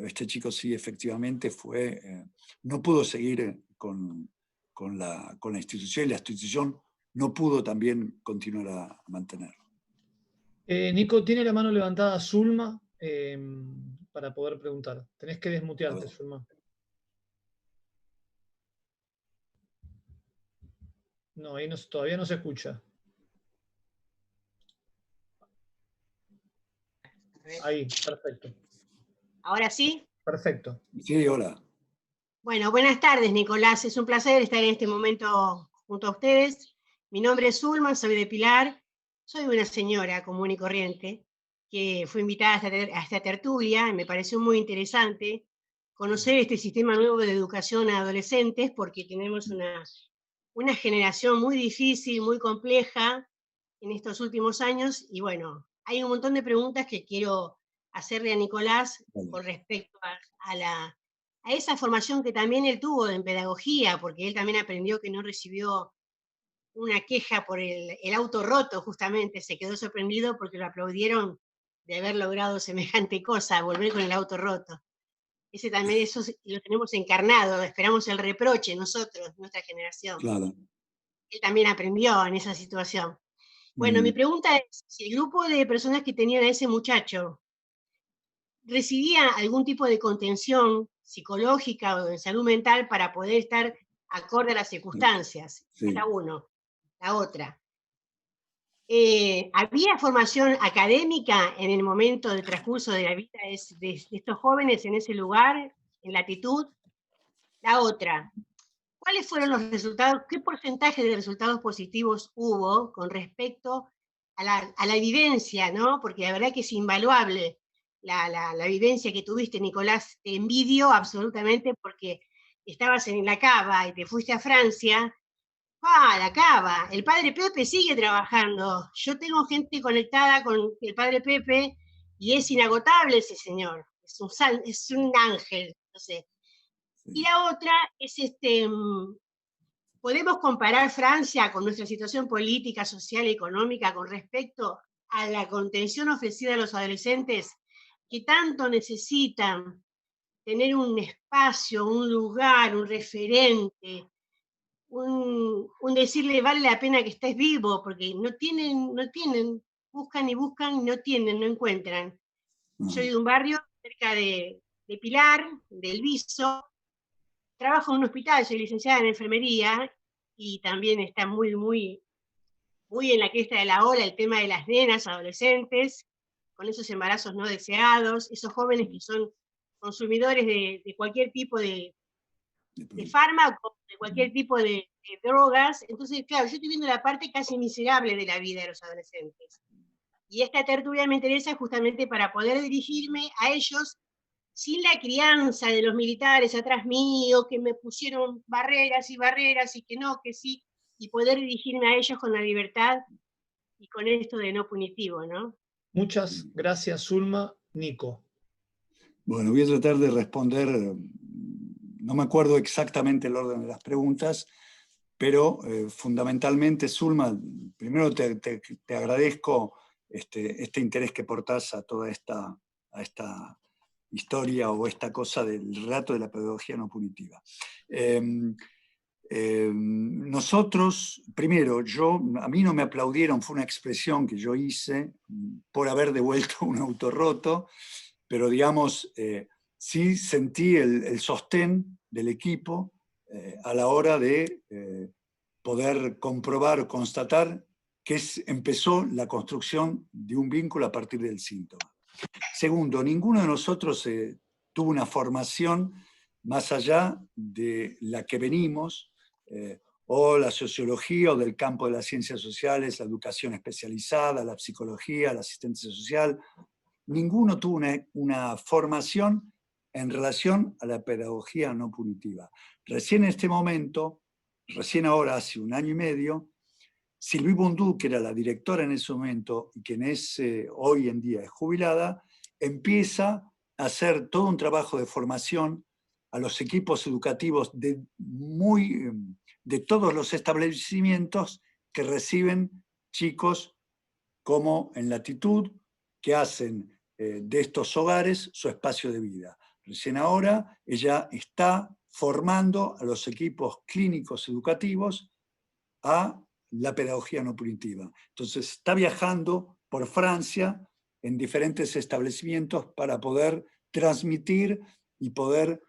este chico sí, efectivamente, no pudo seguir con la institución, y la institución no pudo también continuar a mantenerlo. Nico, tiene la mano levantada Zulma para poder preguntar. Tenés que desmutearte, Zulma. No, ahí todavía no se escucha. Ahí, perfecto. ¿Ahora sí? Perfecto. Sí, hola. Bueno, buenas tardes, Nicolás. Es un placer estar en este momento junto a ustedes. Mi nombre es Zulma, soy de Pilar. Soy una señora común y corriente que fue invitada a esta tertulia y me pareció muy interesante conocer este sistema nuevo de educación a adolescentes, porque tenemos una generación muy difícil, muy compleja en estos últimos años, y bueno, hay un montón de preguntas que quiero hacerle a Nicolás con respecto a esa formación que también él tuvo en pedagogía, porque él también aprendió que no recibió una queja por el auto roto, justamente, se quedó sorprendido porque lo aplaudieron de haber logrado semejante cosa, volver con el auto roto. Ese también, eso lo tenemos encarnado, esperamos el reproche nosotros, nuestra generación. Claro. Él también aprendió en esa situación. Bueno, mi pregunta es, si el grupo de personas que tenían a ese muchacho recibía algún tipo de contención psicológica o de salud mental para poder estar acorde a las circunstancias. Sí. Cada uno. La otra. ¿Había formación académica en el momento del transcurso de la vida de estos jóvenes en ese lugar, en latitud? La otra. ¿Cuáles fueron los resultados? ¿Qué porcentaje de resultados positivos hubo con respecto a la vivencia, ¿no? Porque la verdad que es invaluable la vivencia que tuviste, Nicolás. Te envidio absolutamente porque estabas en la Cava y te fuiste a Francia. La Cava, el padre Pepe sigue trabajando. Yo tengo gente conectada con el padre Pepe y es inagotable ese señor. Es un ángel, no sé. Y la otra es ¿podemos comparar Francia con nuestra situación política, social y económica con respecto a la contención ofrecida a los adolescentes que tanto necesitan tener un espacio, un lugar, un referente, un decirle vale la pena que estés vivo, porque no tienen, buscan y buscan y no tienen, no encuentran? Soy de un barrio cerca de Pilar, del Viso, trabajo en un hospital, soy licenciada en enfermería, y también está muy, muy, muy en la cresta de la ola el tema de las nenas, adolescentes, con esos embarazos no deseados, esos jóvenes que son consumidores de cualquier tipo de fármaco, de cualquier tipo de drogas. Entonces, claro, yo estoy viendo la parte casi miserable de la vida de los adolescentes. Y esta tertulia me interesa justamente para poder dirigirme a ellos sin la crianza de los militares atrás mío, que me pusieron barreras y barreras, y que no, que sí, y poder dirigirme a ellos con la libertad y con esto de no punitivo, ¿no? Muchas gracias, Zulma. Nico. Bueno, voy a tratar de responder, no me acuerdo exactamente el orden de las preguntas, pero fundamentalmente, Zulma, primero te agradezco este interés que portás a toda esta historia o esta cosa del relato de la pedagogía no punitiva. Nosotros, primero, a mí no me aplaudieron, fue una expresión que yo hice por haber devuelto un auto roto, pero digamos, sí sentí el sostén del equipo a la hora de poder comprobar, constatar que empezó la construcción de un vínculo a partir del síntoma. Segundo, ninguno de nosotros tuvo una formación más allá de la que venimos, o la sociología, o del campo de las ciencias sociales, la educación especializada, la psicología, la asistencia social. Ninguno tuvo una formación en relación a la pedagogía no punitiva. Recién en este momento, recién ahora, hace 1 año y medio, Sylvie Bondou, que era la directora en ese momento y que hoy en día es jubilada, empieza a hacer todo un trabajo de formación a los equipos educativos de todos los establecimientos que reciben chicos como en Latitud, que hacen de estos hogares su espacio de vida. Recién ahora ella está formando a los equipos clínicos educativos a la pedagogía no punitiva. Entonces está viajando por Francia en diferentes establecimientos para poder transmitir y poder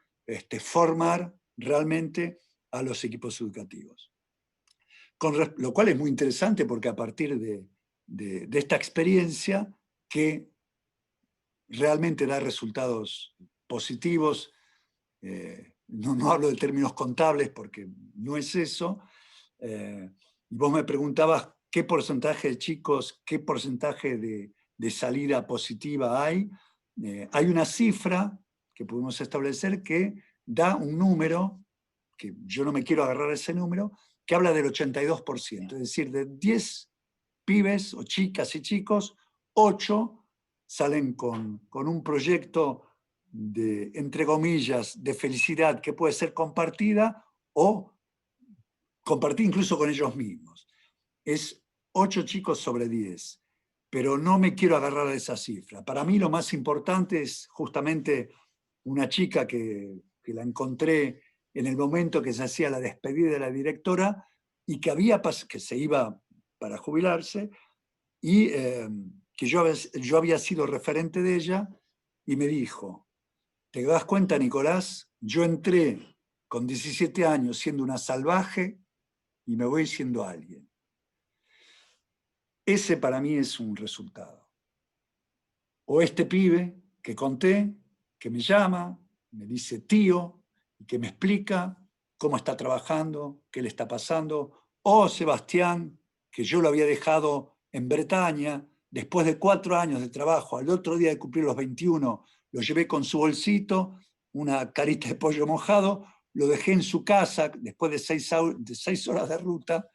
formar realmente a los equipos educativos. Lo cual es muy interesante porque a partir de esta experiencia que realmente da resultados positivos, no hablo de términos contables porque no es eso, y vos me preguntabas qué porcentaje de chicos, qué porcentaje de salida positiva hay. Hay una cifra que pudimos establecer que da un número, que yo no me quiero agarrar a ese número, que habla del 82%, es decir, de 10 pibes o chicas y chicos, 8 salen con un proyecto de, entre comillas, de felicidad que puede ser compartida o compartir incluso con ellos mismos. Es 8 chicos sobre 10, pero no me quiero agarrar a esa cifra. Para mí lo más importante es justamente una chica que la encontré en el momento que se hacía la despedida de la directora y que se iba para jubilarse, y que yo había sido referente de ella, y me dijo: ¿te das cuenta, Nicolás? Yo entré con 17 años siendo una salvaje y me voy siendo alguien. Ese para mí es un resultado. O este pibe que conté, que me llama, me dice tío, y que me explica cómo está trabajando, qué le está pasando. O Sebastián, que yo lo había dejado en Bretaña, después de 4 años de trabajo, al otro día de cumplir los 21, lo llevé con su bolsito, una carita de pollo mojado, lo dejé en su casa después de 6 horas de ruta,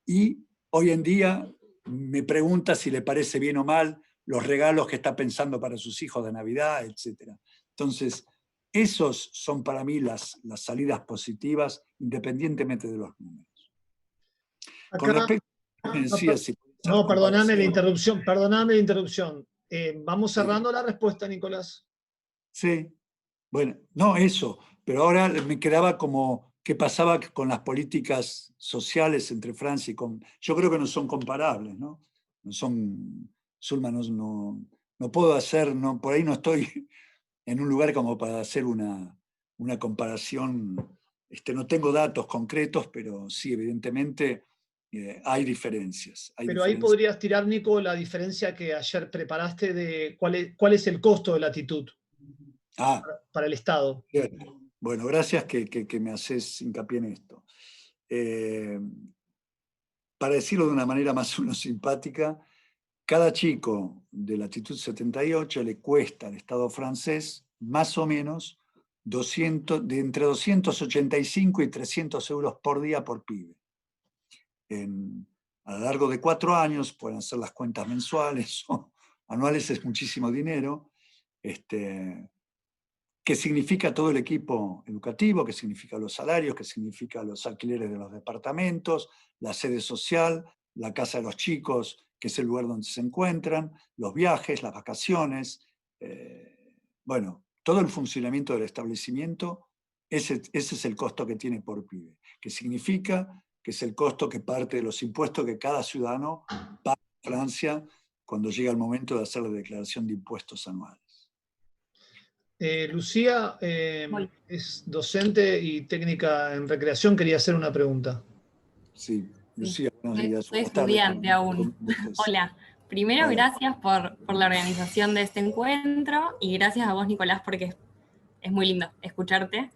y hoy en día me pregunta si le parece bien o mal los regalos que está pensando para sus hijos de Navidad, etc. Entonces, esos son para mí las salidas positivas, independientemente de los números. Acá, con respecto a lo que decía, perdoname la interrupción. Vamos cerrando la respuesta, Nicolás. Sí, bueno, no eso, pero ahora me quedaba como qué pasaba con las políticas sociales entre Francia y yo creo que no son comparables, ¿no? No son, Zulma, no puedo hacer, por ahí no estoy en un lugar como para hacer una comparación, no tengo datos concretos, pero sí, evidentemente hay diferencias. Pero ahí podrías tirar, Nico, la diferencia que ayer preparaste de cuál es el costo de Latitud para el Estado. Cierto. Bueno, gracias que me haces hincapié en esto. Para decirlo de una manera más o menos simpática, cada chico de Latitud 78 le cuesta al Estado francés más o menos de entre 285 y 300 euros por día por pibe. A lo largo de 4 años, pueden hacer las cuentas mensuales o anuales, es muchísimo dinero, que significa todo el equipo educativo, que significa los salarios, que significa los alquileres de los departamentos, la sede social, la casa de los chicos, que es el lugar donde se encuentran, los viajes, las vacaciones, bueno, todo el funcionamiento del establecimiento Ese es el costo que tiene por pibe, que significa que es el costo que parte de los impuestos que cada ciudadano paga en Francia cuando llega el momento de hacer la declaración de impuestos anuales. Lucía es docente y técnica en recreación, quería hacer una pregunta. Sí, Lucía, buenos días. Soy estudiante aún. Hola. Primero, gracias por la organización de este encuentro y gracias a vos, Nicolás, porque es muy lindo escucharte.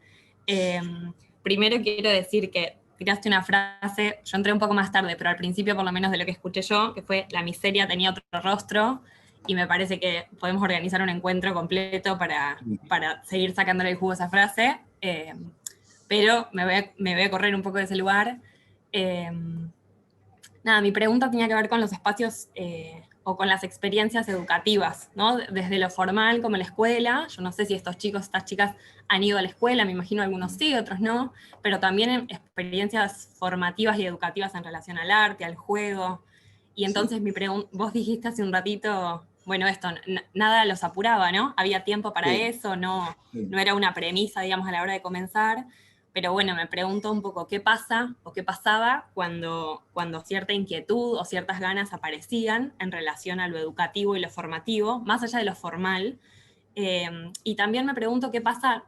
Primero quiero decir que tiraste una frase, yo entré un poco más tarde, pero al principio por lo menos de lo que escuché yo, que fue la miseria tenía otro rostro, y me parece que podemos organizar un encuentro completo para seguir sacándole el jugo a esa frase, pero me voy a correr un poco de ese lugar. Nada, mi pregunta tenía que ver con los espacios o con las experiencias educativas, ¿no? Desde lo formal como la escuela. Yo no sé si estos chicos, estas chicas han ido a la escuela, me imagino algunos sí, otros no, pero también en experiencias formativas y educativas en relación al arte, al juego. Y entonces vos dijiste hace un ratito, bueno, esto, nada los apuraba, ¿no? Había tiempo para eso, no era una premisa, digamos, a la hora de comenzar. Pero bueno, me pregunto un poco qué pasa o qué pasaba cuando cierta inquietud o ciertas ganas aparecían en relación a lo educativo y lo formativo, más allá de lo formal. Y también me pregunto qué pasa,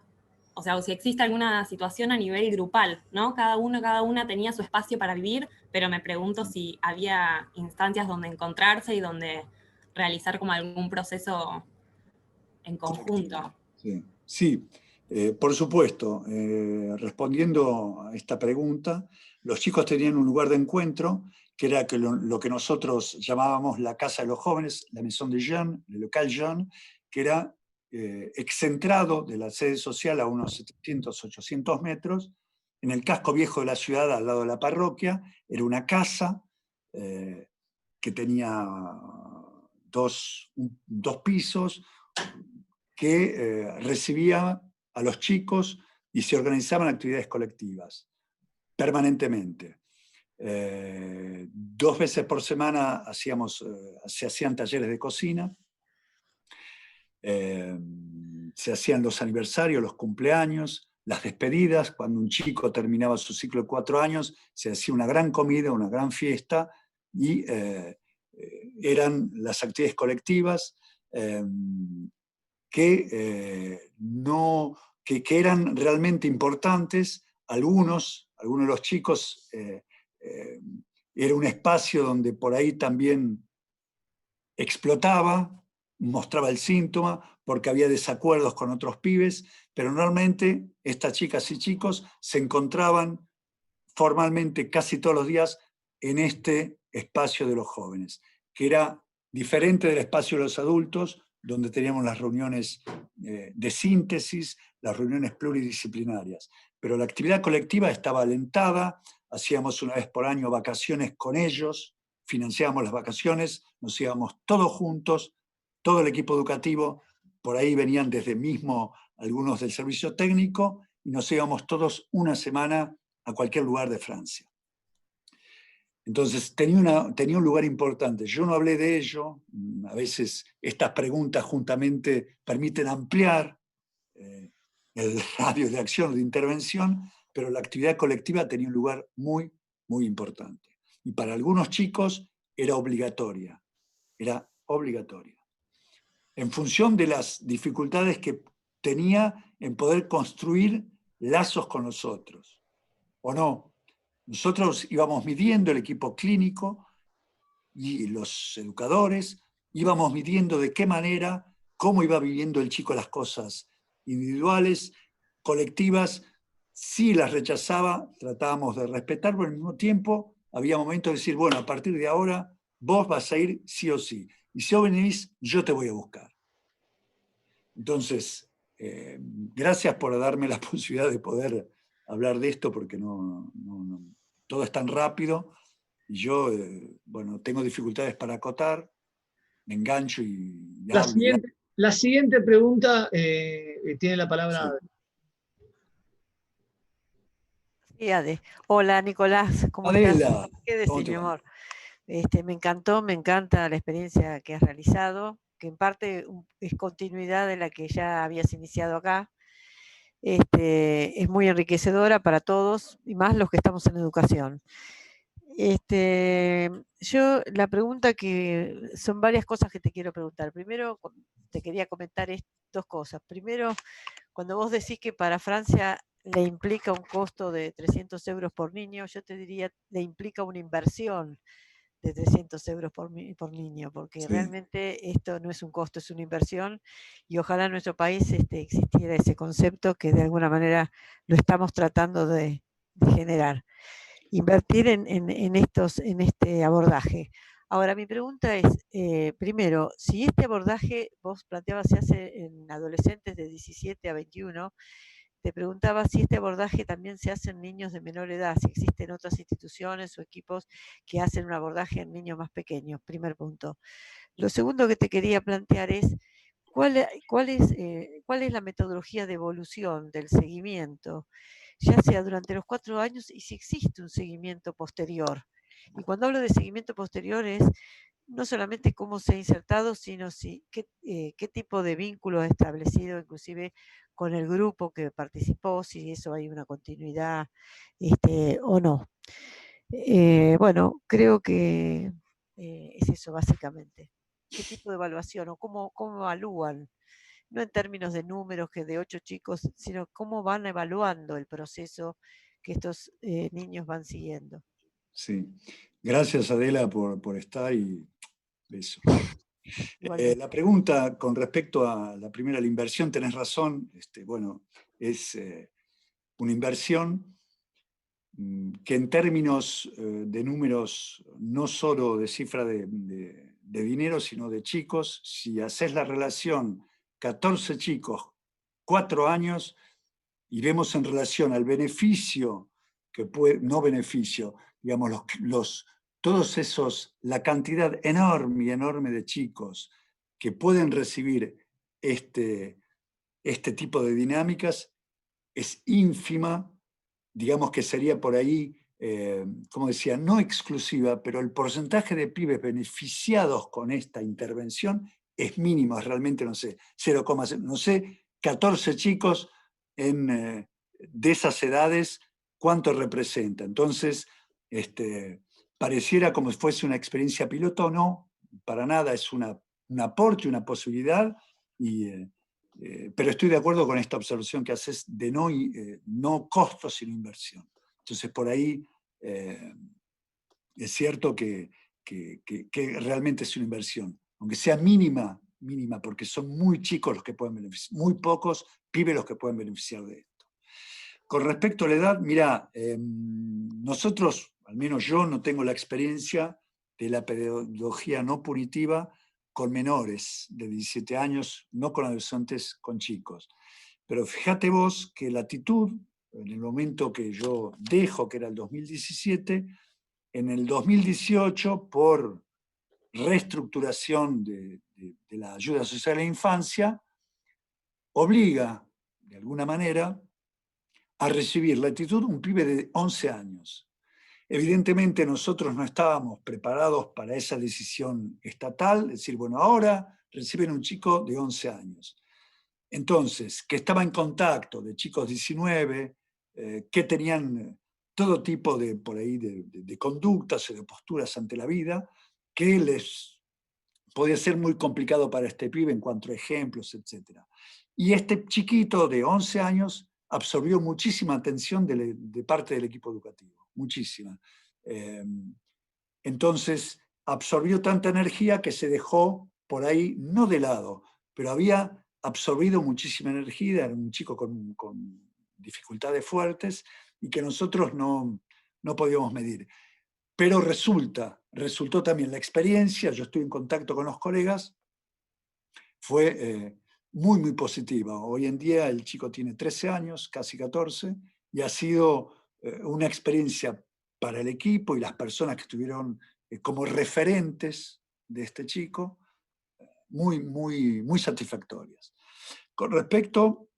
o sea, o si existe alguna situación a nivel grupal, ¿no? Cada una tenía su espacio para vivir, pero me pregunto si había instancias donde encontrarse y donde realizar como algún proceso en conjunto. Sí. Por supuesto, respondiendo a esta pregunta, los chicos tenían un lugar de encuentro que era lo que nosotros llamábamos la Casa de los Jóvenes, la Maison des Jeunes, el local jeune, que era excentrado de la sede social a unos 700, 800 metros, en el casco viejo de la ciudad, al lado de la parroquia. Era una casa que tenía dos pisos, que recibía a los chicos y se organizaban actividades colectivas permanentemente. 2 veces por semana se hacían talleres de cocina, se hacían los aniversarios, los cumpleaños, las despedidas. Cuando un chico terminaba su ciclo de 4 años, se hacía una gran comida, una gran fiesta, y eran las actividades colectivas que eran realmente importantes. Algunos de los chicos era un espacio donde por ahí también explotaba, mostraba el síntoma, porque había desacuerdos con otros pibes, pero normalmente estas chicas y chicos se encontraban formalmente casi todos los días en este espacio de los jóvenes, que era diferente del espacio de los adultos, donde teníamos las reuniones de síntesis, las reuniones pluridisciplinarias. Pero la actividad colectiva estaba alentada, hacíamos una vez por año vacaciones con ellos, financiábamos las vacaciones, nos íbamos todos juntos, todo el equipo educativo, por ahí venían desde mismo algunos del servicio técnico, y nos íbamos todos una semana a cualquier lugar de Francia. Entonces tenía un lugar importante. Yo no hablé de ello. A veces estas preguntas juntamente permiten ampliar el radio de acción, de intervención, pero la actividad colectiva tenía un lugar muy, muy importante. Y para algunos chicos era obligatoria. Era obligatoria. En función de las dificultades que tenía en poder construir lazos con los otros. ¿O no? Nosotros íbamos midiendo, el equipo clínico y los educadores, íbamos midiendo de qué manera, cómo iba viviendo el chico las cosas individuales, colectivas. Si las rechazaba, tratábamos de respetar, pero al mismo tiempo había momentos de decir, bueno, a partir de ahora vos vas a ir sí o sí. Y si vos venís, yo te voy a buscar. Entonces, gracias por darme la posibilidad de poder hablar de esto, porque todo es tan rápido, y yo, bueno, tengo dificultades para acotar, me engancho y la siguiente pregunta tiene la palabra. Sí, Ade. Hola, Nicolás, ¿cómo estás? ¿Qué decís, mi amor? Me encanta la experiencia que has realizado, que en parte es continuidad de la que ya habías iniciado acá. es muy enriquecedora para todos, y más los que estamos en educación. Yo la pregunta son varias cosas que te quiero preguntar. Primero, te quería comentar dos cosas. Primero, cuando vos decís que para Francia le implica un costo de 300 euros por niño, yo te diría, le implica una inversión de 300 euros por niño, porque realmente esto no es un costo, es una inversión, y ojalá en nuestro país existiera ese concepto que de alguna manera lo estamos tratando de generar. Invertir en este abordaje. Ahora, mi pregunta es, primero, si este abordaje, vos planteabas, se hace en adolescentes de 17 a 21, te preguntaba si este abordaje también se hace en niños de menor edad, si existen otras instituciones o equipos que hacen un abordaje en niños más pequeños, primer punto. Lo segundo que te quería plantear es, ¿cuál es la metodología de evolución del seguimiento, ya sea durante los 4 años y si existe un seguimiento posterior? Y cuando hablo de seguimiento posterior es no solamente cómo se ha insertado, sino qué tipo de vínculo ha establecido, inclusive con el grupo que participó, si eso hay una continuidad o no. Bueno, creo que es eso básicamente. ¿Qué tipo de evaluación o cómo evalúan? No en términos de números que de 8 chicos, sino cómo van evaluando el proceso que estos niños van siguiendo. Sí, gracias Adela por estar y beso. La pregunta con respecto a la primera, la inversión, tenés razón, bueno, es una inversión que en términos de números, no solo de cifra de dinero, sino de chicos, si haces la relación 14 chicos, 4 años, y vemos en relación al beneficio, que puede, no beneficio, digamos, todos esos, la cantidad enorme de chicos que pueden recibir este tipo de dinámicas, es ínfima, digamos que sería por ahí, como decía, no exclusiva, pero el porcentaje de pibes beneficiados con esta intervención es mínimo, es realmente, no sé, 0,0, no sé, 14 chicos de esas edades, ¿cuánto representa? Entonces, pareciera como si fuese una experiencia piloto, no, para nada, es un aporte, una posibilidad, pero estoy de acuerdo con esta observación que haces de no costos sino inversión. Entonces, por ahí es cierto que realmente es una inversión, aunque sea mínima, porque son muy chicos los que pueden beneficiar, muy pocos pibes los que pueden beneficiar de esto. Con respecto a la edad, mira, nosotros, al menos yo, no tengo la experiencia de la pedagogía no punitiva con menores de 17 años, no con adolescentes, con chicos. Pero fíjate vos que la actitud, en el momento que yo dejo, que era el 2017, en el 2018, por reestructuración de la ayuda social a la infancia, obliga, de alguna manera, a recibir la actitud un pibe de 11 años. Evidentemente nosotros no estábamos preparados para esa decisión estatal, es decir, bueno, ahora reciben un chico de 11 años. Entonces, que estaba en contacto de chicos 19, que tenían todo tipo de, por ahí, de conductas o de posturas ante la vida, que les podía ser muy complicado para este pibe en cuanto a ejemplos, etc. Y este chiquito de 11 años absorbió muchísima atención de parte del equipo educativo, muchísima. Entonces, absorbió tanta energía que se dejó por ahí, no de lado, pero había absorbido muchísima energía, era un chico con dificultades fuertes y que nosotros no podíamos medir. Pero resultó también la experiencia, yo estoy en contacto con los colegas, fue muy, muy positiva. Hoy en día el chico tiene 13 años, casi 14, y ha sido una experiencia para el equipo y las personas que estuvieron como referentes de este chico, muy, muy, muy satisfactorias. Con respecto,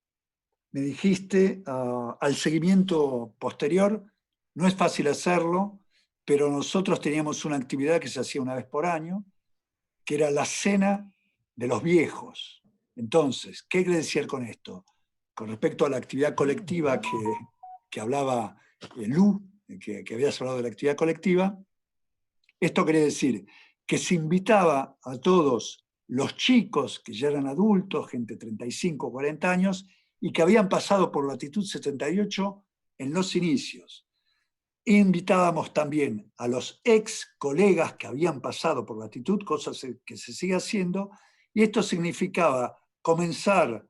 me dijiste, al seguimiento posterior, no es fácil hacerlo, pero nosotros teníamos una actividad que se hacía una vez por año, que era la cena de los viejos. Entonces, ¿qué quiere decir con esto? con respecto a la actividad colectiva que hablaba Lu, que habías hablado de la actividad colectiva, esto quiere decir que se invitaba a todos los chicos que ya eran adultos, gente de 35 o 40 años, y que habían pasado por Latitud 78 en los inicios. Invitábamos también a los ex colegas que habían pasado por Latitud, cosas que se sigue haciendo, y esto significaba comenzar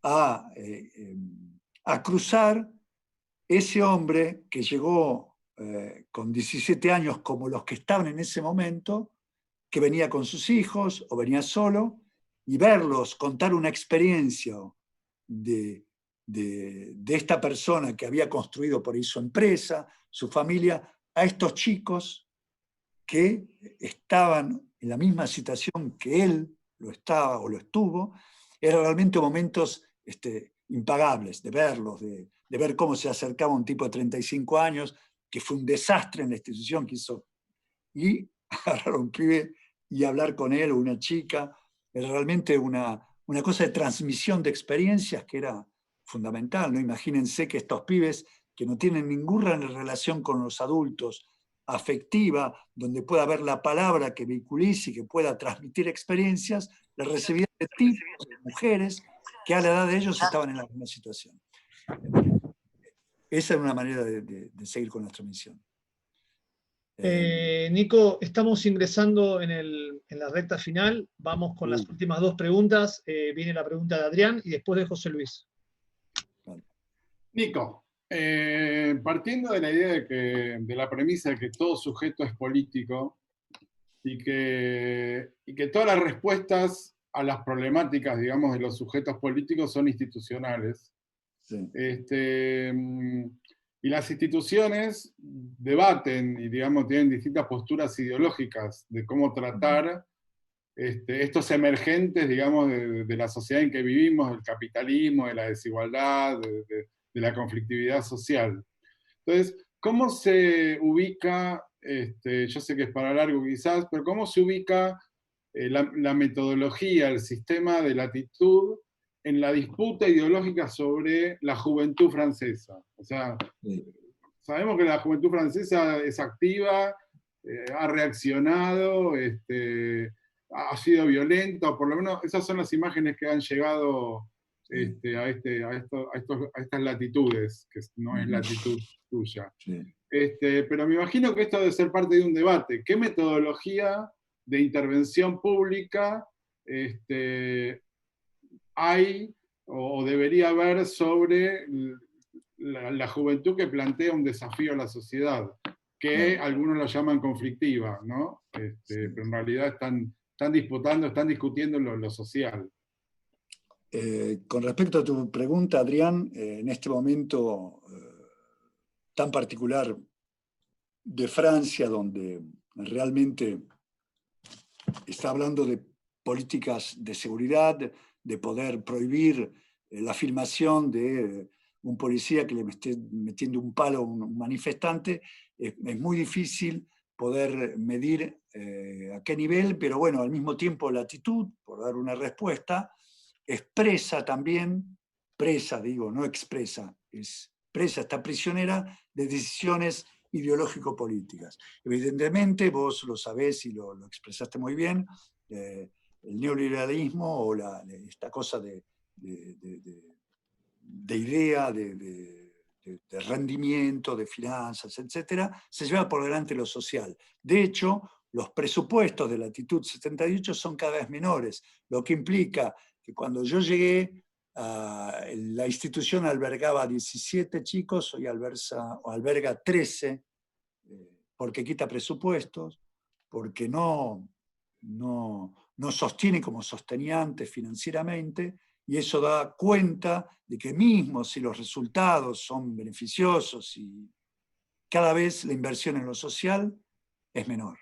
a cruzar ese hombre que llegó con 17 años como los que estaban en ese momento, que venía con sus hijos o venía solo, y verlos contar una experiencia de esta persona que había construido por ahí su empresa, su familia, a estos chicos que estaban en la misma situación que él lo estaba o lo estuvo, eran realmente momentos impagables de verlos, de ver cómo se acercaba un tipo de 35 años, que fue un desastre en la institución que hizo, y agarrar a un pibe y hablar con él o una chica, era realmente una cosa de transmisión de experiencias que era fundamental, ¿no? Imagínense que estos pibes que no tienen ninguna relación con los adultos, afectiva, donde pueda haber la palabra que vehiculice y que pueda transmitir experiencias, les recibían de tipos, de mujeres, que a la edad de ellos estaban en la misma situación. Esa era una manera de seguir con nuestra misión. Nico, estamos ingresando en la recta final. Vamos con las últimas dos preguntas. Viene la pregunta de Adrián y después de José Luis. Nico, partiendo de la idea de la premisa de que todo sujeto es político y que todas las respuestas a las problemáticas, digamos, de los sujetos políticos son institucionales. Sí. Y las instituciones debaten y, digamos, tienen distintas posturas ideológicas de cómo tratar estos emergentes, digamos, de la sociedad en que vivimos, del capitalismo, de la desigualdad, de la conflictividad social. Entonces, ¿cómo se ubica, yo sé que es para largo quizás, pero cómo se ubica la metodología, el sistema de Latitud en la disputa ideológica sobre la juventud francesa? O sea, sabemos que la juventud francesa es activa, ha reaccionado, ha sido violenta, o por lo menos esas son las imágenes que han llegado a estas latitudes, que no es latitud tuya. Sí. Pero me imagino que esto debe ser parte de un debate. ¿Qué metodología de intervención pública hay o debería haber sobre la juventud que plantea un desafío a la sociedad? Que algunos la llaman conflictiva, ¿no? Pero en realidad están discutiendo lo social. Con respecto a tu pregunta, Adrián, en este momento tan particular de Francia, donde realmente está hablando de políticas de seguridad, de poder prohibir la filmación de un policía que le esté metiendo un palo a un manifestante, es muy difícil poder medir a qué nivel, pero bueno, al mismo tiempo Latitud, por dar una respuesta, expresa también, presa digo, no expresa, es presa, está prisionera de decisiones ideológico-políticas. Evidentemente, vos lo sabés y lo expresaste muy bien, el neoliberalismo o esta cosa de idea, de rendimiento, de finanzas, etcétera, se lleva por delante lo social. De hecho, los presupuestos de Latitud 78 son cada vez menores, lo que implica que cuando yo llegué, la institución albergaba 17 chicos, hoy alberga 13, porque quita presupuestos, porque no sostiene como sostenía antes financieramente, y eso da cuenta de que mismo si los resultados son beneficiosos, y cada vez la inversión en lo social es menor.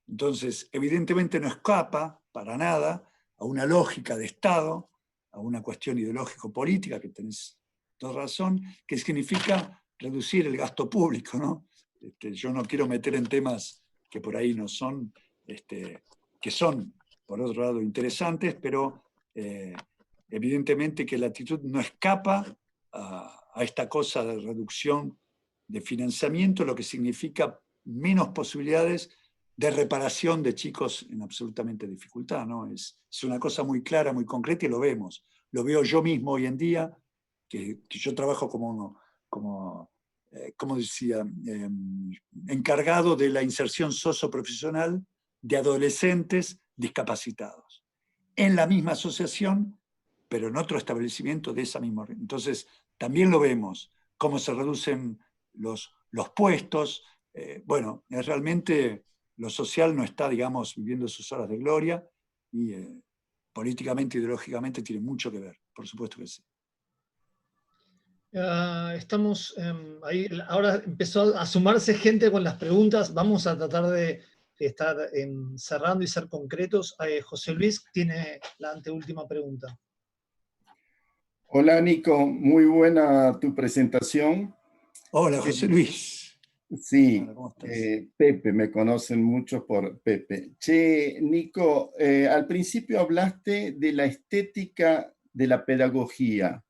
Entonces, evidentemente no escapa para nada a una lógica de Estado, a una cuestión ideológico-política, que tenés toda razón, que significa reducir el gasto público, ¿no? Yo no quiero meter en temas que por ahí no son, que son, por otro lado, interesantes, pero evidentemente que la actitud no escapa a esta cosa de reducción de financiamiento, lo que significa menos posibilidades de reparación de chicos en absolutamente dificultad, ¿no? Es una cosa muy clara, muy concreta, y lo vemos. Lo veo yo mismo hoy en día, que yo trabajo como decía, encargado de la inserción socioprofesional de adolescentes discapacitados, en la misma asociación, pero en otro establecimiento de esa misma. Entonces, también lo vemos, cómo se reducen los puestos. Bueno, realmente lo social no está, digamos, viviendo sus horas de gloria, y políticamente, ideológicamente tiene mucho que ver, por supuesto que sí. Estamos ahí, ahora empezó a sumarse gente con las preguntas, vamos a tratar de estar cerrando y ser concretos. José Luis tiene la anteúltima pregunta. Hola Nico, muy buena tu presentación. Hola José Luis. Sí, Hola, ¿cómo estás? Pepe, me conocen muchos por Pepe. Che, Nico, al principio hablaste de la estética de la pedagogía.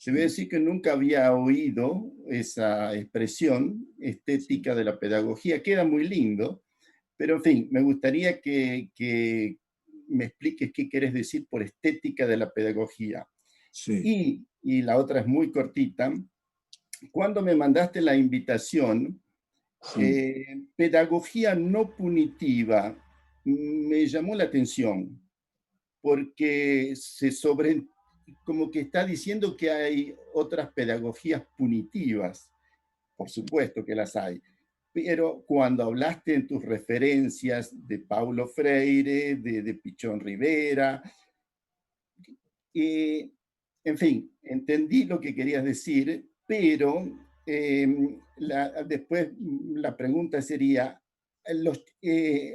Te voy a decir que nunca había oído esa expresión, estética de la pedagogía. Queda muy lindo, pero en fin, me gustaría que me expliques qué querés decir por estética de la pedagogía. Sí. Y la otra es muy cortita. Cuando me mandaste la invitación, pedagogía no punitiva, me llamó la atención, porque como que está diciendo que hay otras pedagogías punitivas. Por supuesto que las hay. Pero cuando hablaste en tus referencias de Paulo Freire, de Pichón Rivera, en fin, entendí lo que querías decir, pero después la pregunta sería,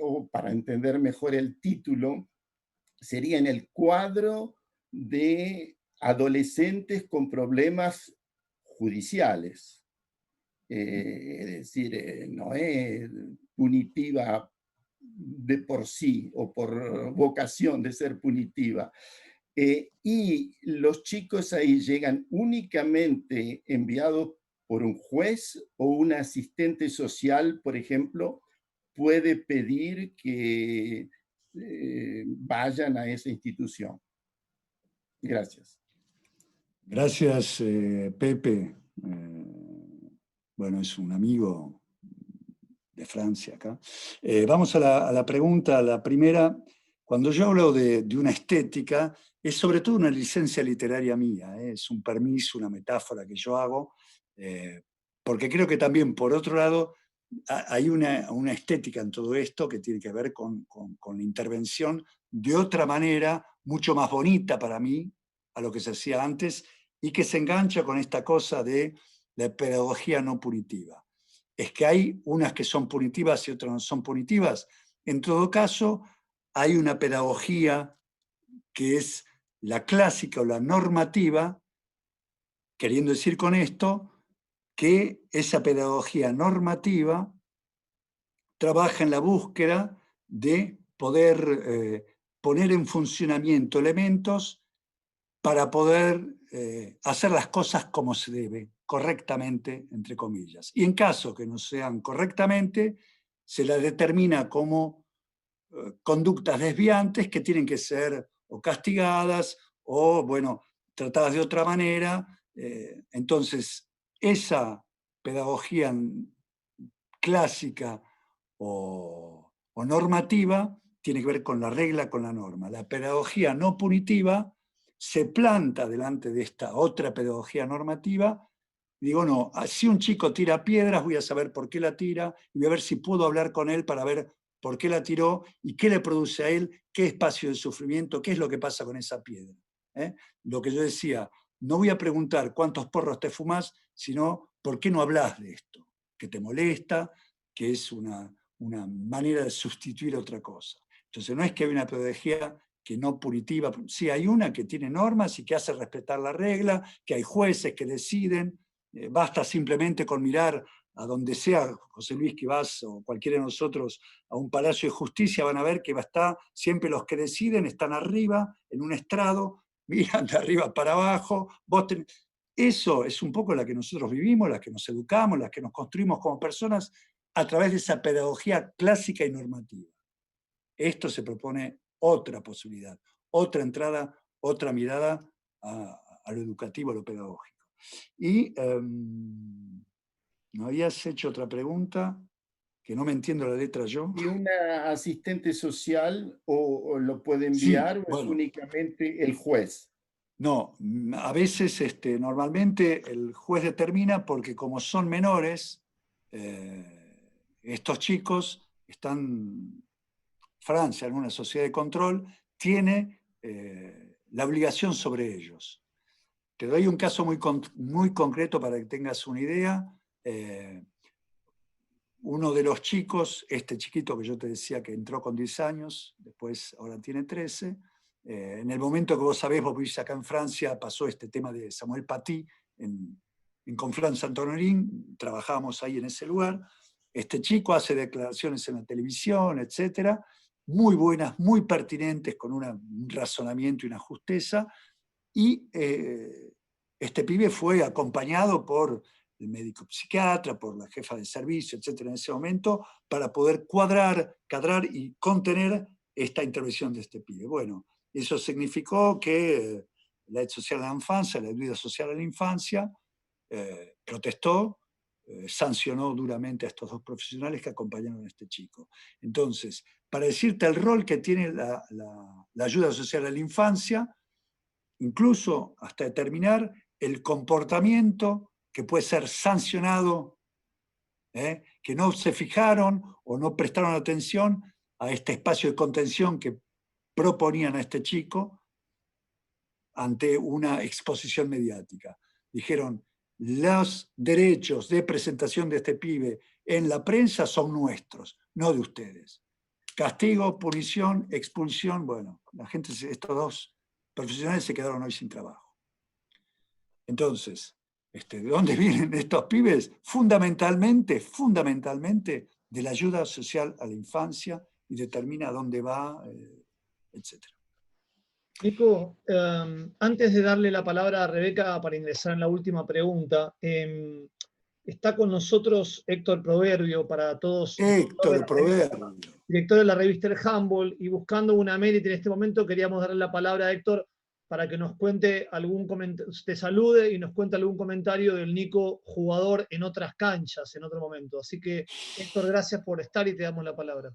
o para entender mejor el título, sería en el cuadro de adolescentes con problemas judiciales. Es decir, no es punitiva de por sí o por vocación de ser punitiva. Y los chicos ahí llegan únicamente enviados por un juez, o un asistente social, por ejemplo, puede pedir que vayan a esa institución. Gracias. Gracias, Pepe. Bueno, es un amigo de Francia acá. Vamos a la pregunta, la primera. Cuando yo hablo de una estética, es sobre todo una licencia literaria mía, es un permiso, una metáfora que yo hago, porque creo que también, por otro lado, hay una estética en todo esto que tiene que ver con la intervención de otra manera, mucho más bonita para mí, a lo que se hacía antes, y que se engancha con esta cosa de la pedagogía no punitiva. Es que hay unas que son punitivas y otras no son punitivas. En todo caso, hay una pedagogía que es la clásica o la normativa, queriendo decir con esto que esa pedagogía normativa trabaja en la búsqueda de poder poner en funcionamiento elementos para poder hacer las cosas como se debe, correctamente, entre comillas. Y en caso que no sean correctamente, se las determina como conductas desviantes que tienen que ser o castigadas o, bueno, tratadas de otra manera. Entonces, esa pedagogía clásica o normativa tiene que ver con la regla, con la norma. La pedagogía no punitiva se planta delante de esta otra pedagogía normativa. Digo, no, si un chico tira piedras, voy a saber por qué la tira y voy a ver si puedo hablar con él para ver por qué la tiró y qué le produce a él, qué espacio de sufrimiento, qué es lo que pasa con esa piedra. Lo que yo decía, no voy a preguntar cuántos porros te fumás, sino por qué no hablas de esto, que te molesta, que es una manera de sustituir otra cosa. Entonces no es que hay una pedagogía que no punitiva, sí hay una que tiene normas y que hace respetar la regla, que hay jueces que deciden, basta simplemente con mirar a donde sea, José Luis, que vas, o cualquiera de nosotros, a un palacio de justicia, van a ver que siempre los que deciden están arriba, en un estrado, miran de arriba para abajo. Eso es un poco la que nosotros vivimos, la que nos educamos, la que nos construimos como personas a través de esa pedagogía clásica y normativa. Esto se propone otra posibilidad, otra entrada, otra mirada a lo educativo, a lo pedagógico. Y ¿no habías hecho otra pregunta? Que no me entiendo la letra yo. ¿Y una asistente social o lo puede enviar Sí, o bueno. es únicamente el juez? No, a veces normalmente el juez determina porque como son menores, estos chicos están, Francia en una sociedad de control, tiene la obligación sobre ellos. Te doy un caso muy concreto para que tengas una idea. Uno de los chicos, este chiquito que yo te decía que entró con 10 años, después ahora tiene 13, en el momento que vos sabés, vos vivís acá en Francia, pasó este tema de Samuel Paty en Conflans-Saint-Honorin, trabajábamos ahí en ese lugar. Este chico hace declaraciones en la televisión, etcétera, muy buenas, muy pertinentes, con un razonamiento y una justeza, y este pibe fue acompañado por el médico psiquiatra, por la jefa de servicio, etcétera, en ese momento, para poder cadrar y contener esta intervención de este pibe. Bueno, eso significó que la Aide Sociale de l'Enfance, la ayuda social a la infancia, protestó, sancionó duramente a estos dos profesionales que acompañaron a este chico. Entonces, para decirte el rol que tiene la ayuda social a la infancia, incluso hasta determinar el comportamiento que puede ser sancionado, que no se fijaron o no prestaron atención a este espacio de contención que proponían a este chico ante una exposición mediática. Dijeron, los derechos de presentación de este pibe en la prensa son nuestros, no de ustedes. Castigo, punición, expulsión, bueno, la gente, estos dos profesionales se quedaron hoy sin trabajo. Entonces, ¿de dónde vienen estos pibes? Fundamentalmente de la ayuda social a la infancia y determina dónde va, etc. Nico, antes de darle la palabra a Rebeca para ingresar en la última pregunta, está con nosotros Héctor Proverbio, para todos. Héctor Proverbio. Director de la revista El Humboldt, y buscando una mérite en este momento, queríamos darle la palabra a Héctor para que nos cuente algún comentario, te salude y nos cuente algún comentario del Nico jugador en otras canchas, en otro momento. Así que, Héctor, gracias por estar y te damos la palabra.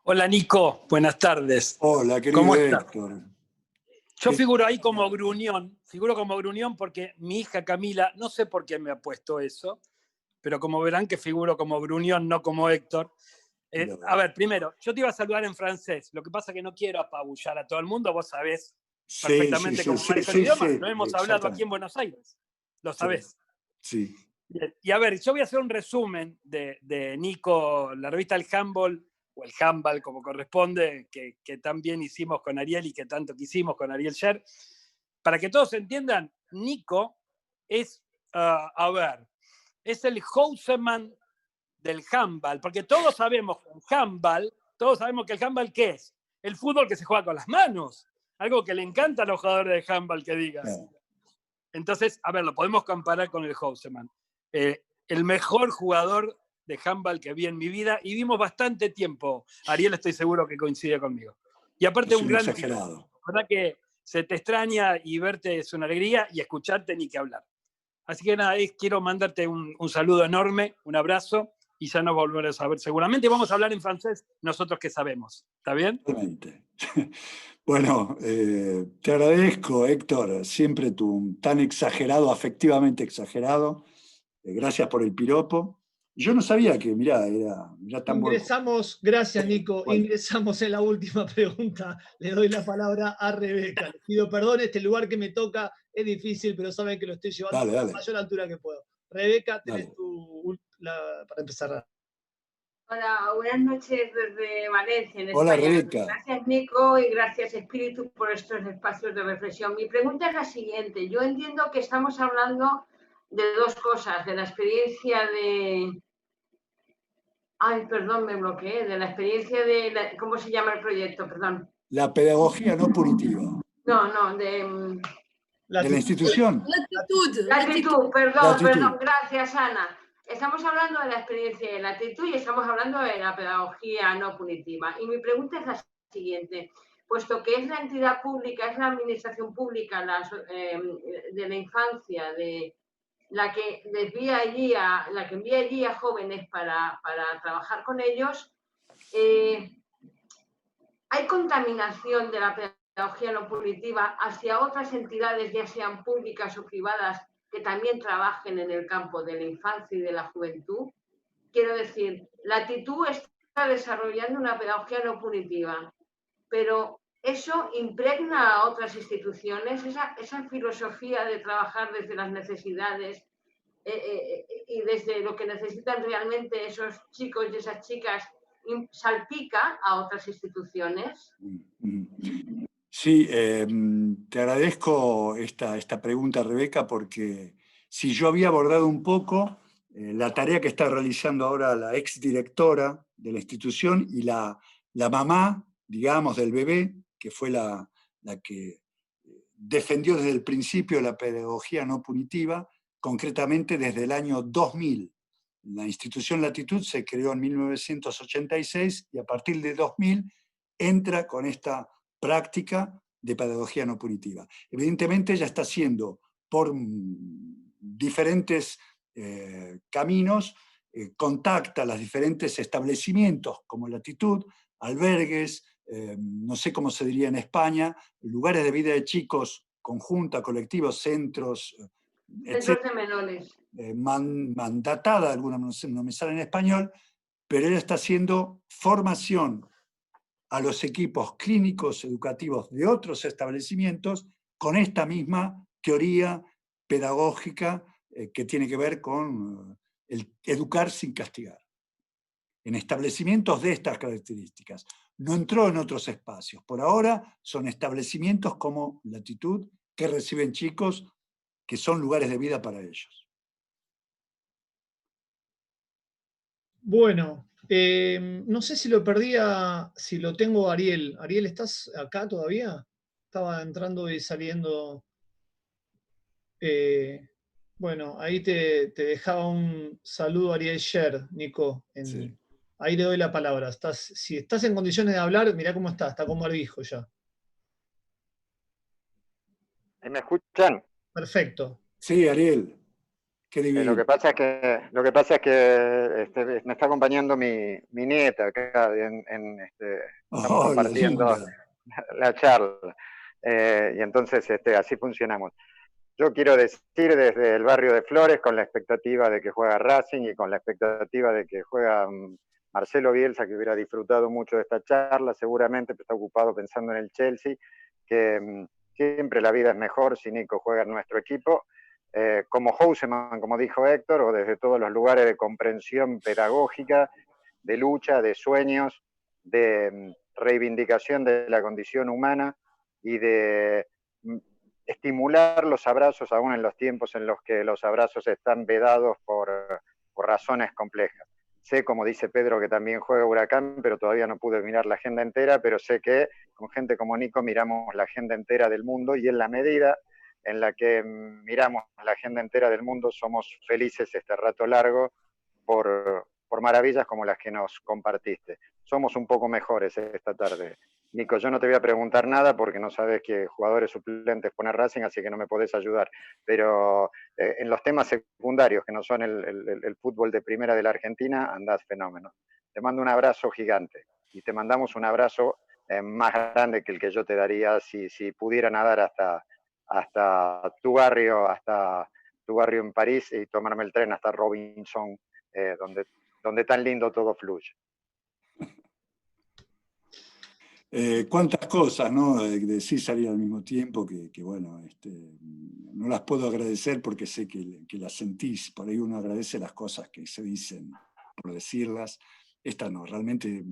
Hola, Nico. Buenas tardes. Hola, querido ¿Cómo Héctor. Yo figuro ahí como gruñón. Figuro como gruñón porque mi hija Camila, no sé por qué me ha puesto eso, pero como verán que figuro como gruñón, no como Héctor. A ver, primero, yo te iba a saludar en francés. Lo que pasa es que no quiero apabullar a todo el mundo. Vos sabés perfectamente cómo manejo el idioma. Lo hemos hablado aquí en Buenos Aires. Lo sabés. Sí. Y a ver, yo voy a hacer un resumen de Nico, la revista El Humboldt, o El Humboldt como corresponde, que tan bien hicimos con Ariel y que tanto quisimos con Ariel Sher. Para que todos entiendan, Nico es, es el Houseman del handball, porque todos sabemos que el handball, ¿qué es? El fútbol que se juega con las manos, algo que le encanta a los jugadores de handball que digas. Entonces, a ver, lo podemos comparar con el Houseman. El mejor jugador de handball que vi en mi vida, y vimos bastante tiempo. Ariel, estoy seguro que coincide conmigo. Y aparte, un gran exagerado. tipo. La verdad que se te extraña y verte es una alegría, y escucharte ni que hablar. Así que nada, quiero mandarte un saludo enorme, un abrazo, y ya nos volveremos a ver. Seguramente vamos a hablar en francés, nosotros que sabemos. ¿Está bien? Totalmente. Bueno, te agradezco, Héctor, siempre tu tan exagerado, afectivamente exagerado. Gracias por el piropo. Yo no sabía que, mirá, era tan bueno. Gracias, Nico. Bueno. Ingresamos en la última pregunta. Le doy la palabra a Rebeca. Les pido perdón, este lugar que me toca es difícil, pero saben que lo estoy llevando a la mayor altura que puedo. Rebeca, tenés para empezar. Hola, buenas noches desde Valencia, en Hola, España. Rebeca. Gracias, Nico, y gracias, Espíritu, por estos espacios de reflexión. Mi pregunta es la siguiente. Yo entiendo que estamos hablando de dos cosas, de la experiencia de... Ay, perdón, me bloqueé, de la experiencia de... ¿Cómo se llama el proyecto? Perdón. La pedagogía no punitiva. No, de la institución. Latitud, perdón, gracias Ana. Estamos hablando de la experiencia de latitud y estamos hablando de la pedagogía no punitiva. Y mi pregunta es la siguiente. Puesto que es la entidad pública, es la administración pública de la infancia, la que envía allí a jóvenes para trabajar con ellos, ¿hay contaminación de la pedagogía no punitiva hacia otras entidades, ya sean públicas o privadas, que también trabajen en el campo de la infancia y de la juventud? Quiero decir, Latitud está desarrollando una pedagogía no punitiva, pero eso impregna a otras instituciones, esa filosofía de trabajar desde las necesidades y desde lo que necesitan realmente esos chicos y esas chicas, salpica a otras instituciones. Sí, te agradezco esta pregunta, Rebeca, porque si yo había abordado un poco la tarea que está realizando ahora la exdirectora de la institución y la mamá, digamos, del bebé, que fue la que defendió desde el principio la pedagogía no punitiva, concretamente desde el año 2000. La institución Latitud se creó en 1986 y a partir de 2000 entra con esta práctica de pedagogía no punitiva. Evidentemente ella está haciendo por diferentes caminos, contacta a los diferentes establecimientos como Latitud, albergues, no sé cómo se diría en España, lugares de vida de chicos, conjunta, colectivos, centros, Centros de menores. Mandatada, algunas no me sale en español, pero ella está haciendo formación a los equipos clínicos educativos de otros establecimientos con esta misma teoría pedagógica que tiene que ver con el educar sin castigar. En establecimientos de estas características. No entró en otros espacios. Por ahora son establecimientos como Latitud que reciben chicos que son lugares de vida para ellos. Bueno, no sé si lo perdía, si lo tengo Ariel. Ariel, ¿estás acá todavía? Estaba entrando y saliendo. Bueno, ahí te dejaba un saludo a Ariel Sher, Nico. Sí. Ahí le doy la palabra. Si estás en condiciones de hablar, mirá cómo está con barbijo ya. ¿Me escuchan? Perfecto. Sí, Ariel. Qué divino. Lo que pasa es que me está acompañando mi nieta acá, estamos compartiendo la charla. Y entonces así funcionamos. Yo quiero decir desde el barrio de Flores, con la expectativa de que juega Racing y con la expectativa de que juega Marcelo Bielsa, que hubiera disfrutado mucho de esta charla, seguramente está ocupado pensando en el Chelsea, que siempre la vida es mejor si Nico juega en nuestro equipo. Como Houseman, como dijo Héctor, o desde todos los lugares de comprensión pedagógica, de lucha, de sueños, de reivindicación de la condición humana y de estimular los abrazos aún en los tiempos en los que los abrazos están vedados por razones complejas. Sé, como dice Pedro, que también juega Huracán, pero todavía no pude mirar la agenda entera, pero sé que con gente como Nico miramos la agenda entera del mundo y en la medida en la que miramos la agenda entera del mundo somos felices este rato largo por maravillas como las que nos compartiste. Somos un poco mejores esta tarde. Nico, yo no te voy a preguntar nada porque no sabes qué jugadores suplentes pone Racing, así que no me podés ayudar. Pero en los temas secundarios, que no son el fútbol de primera de la Argentina, andás fenómeno. Te mando un abrazo gigante y te mandamos un abrazo más grande que el que yo te daría si pudiera nadar hasta tu barrio en París y tomarme el tren hasta Robinson, donde tan lindo todo fluye. Cuántas cosas, ¿no? Decir salir al mismo tiempo que bueno, no las puedo agradecer porque sé que las sentís. Por ahí uno agradece las cosas que se dicen por decirlas. Esta no, realmente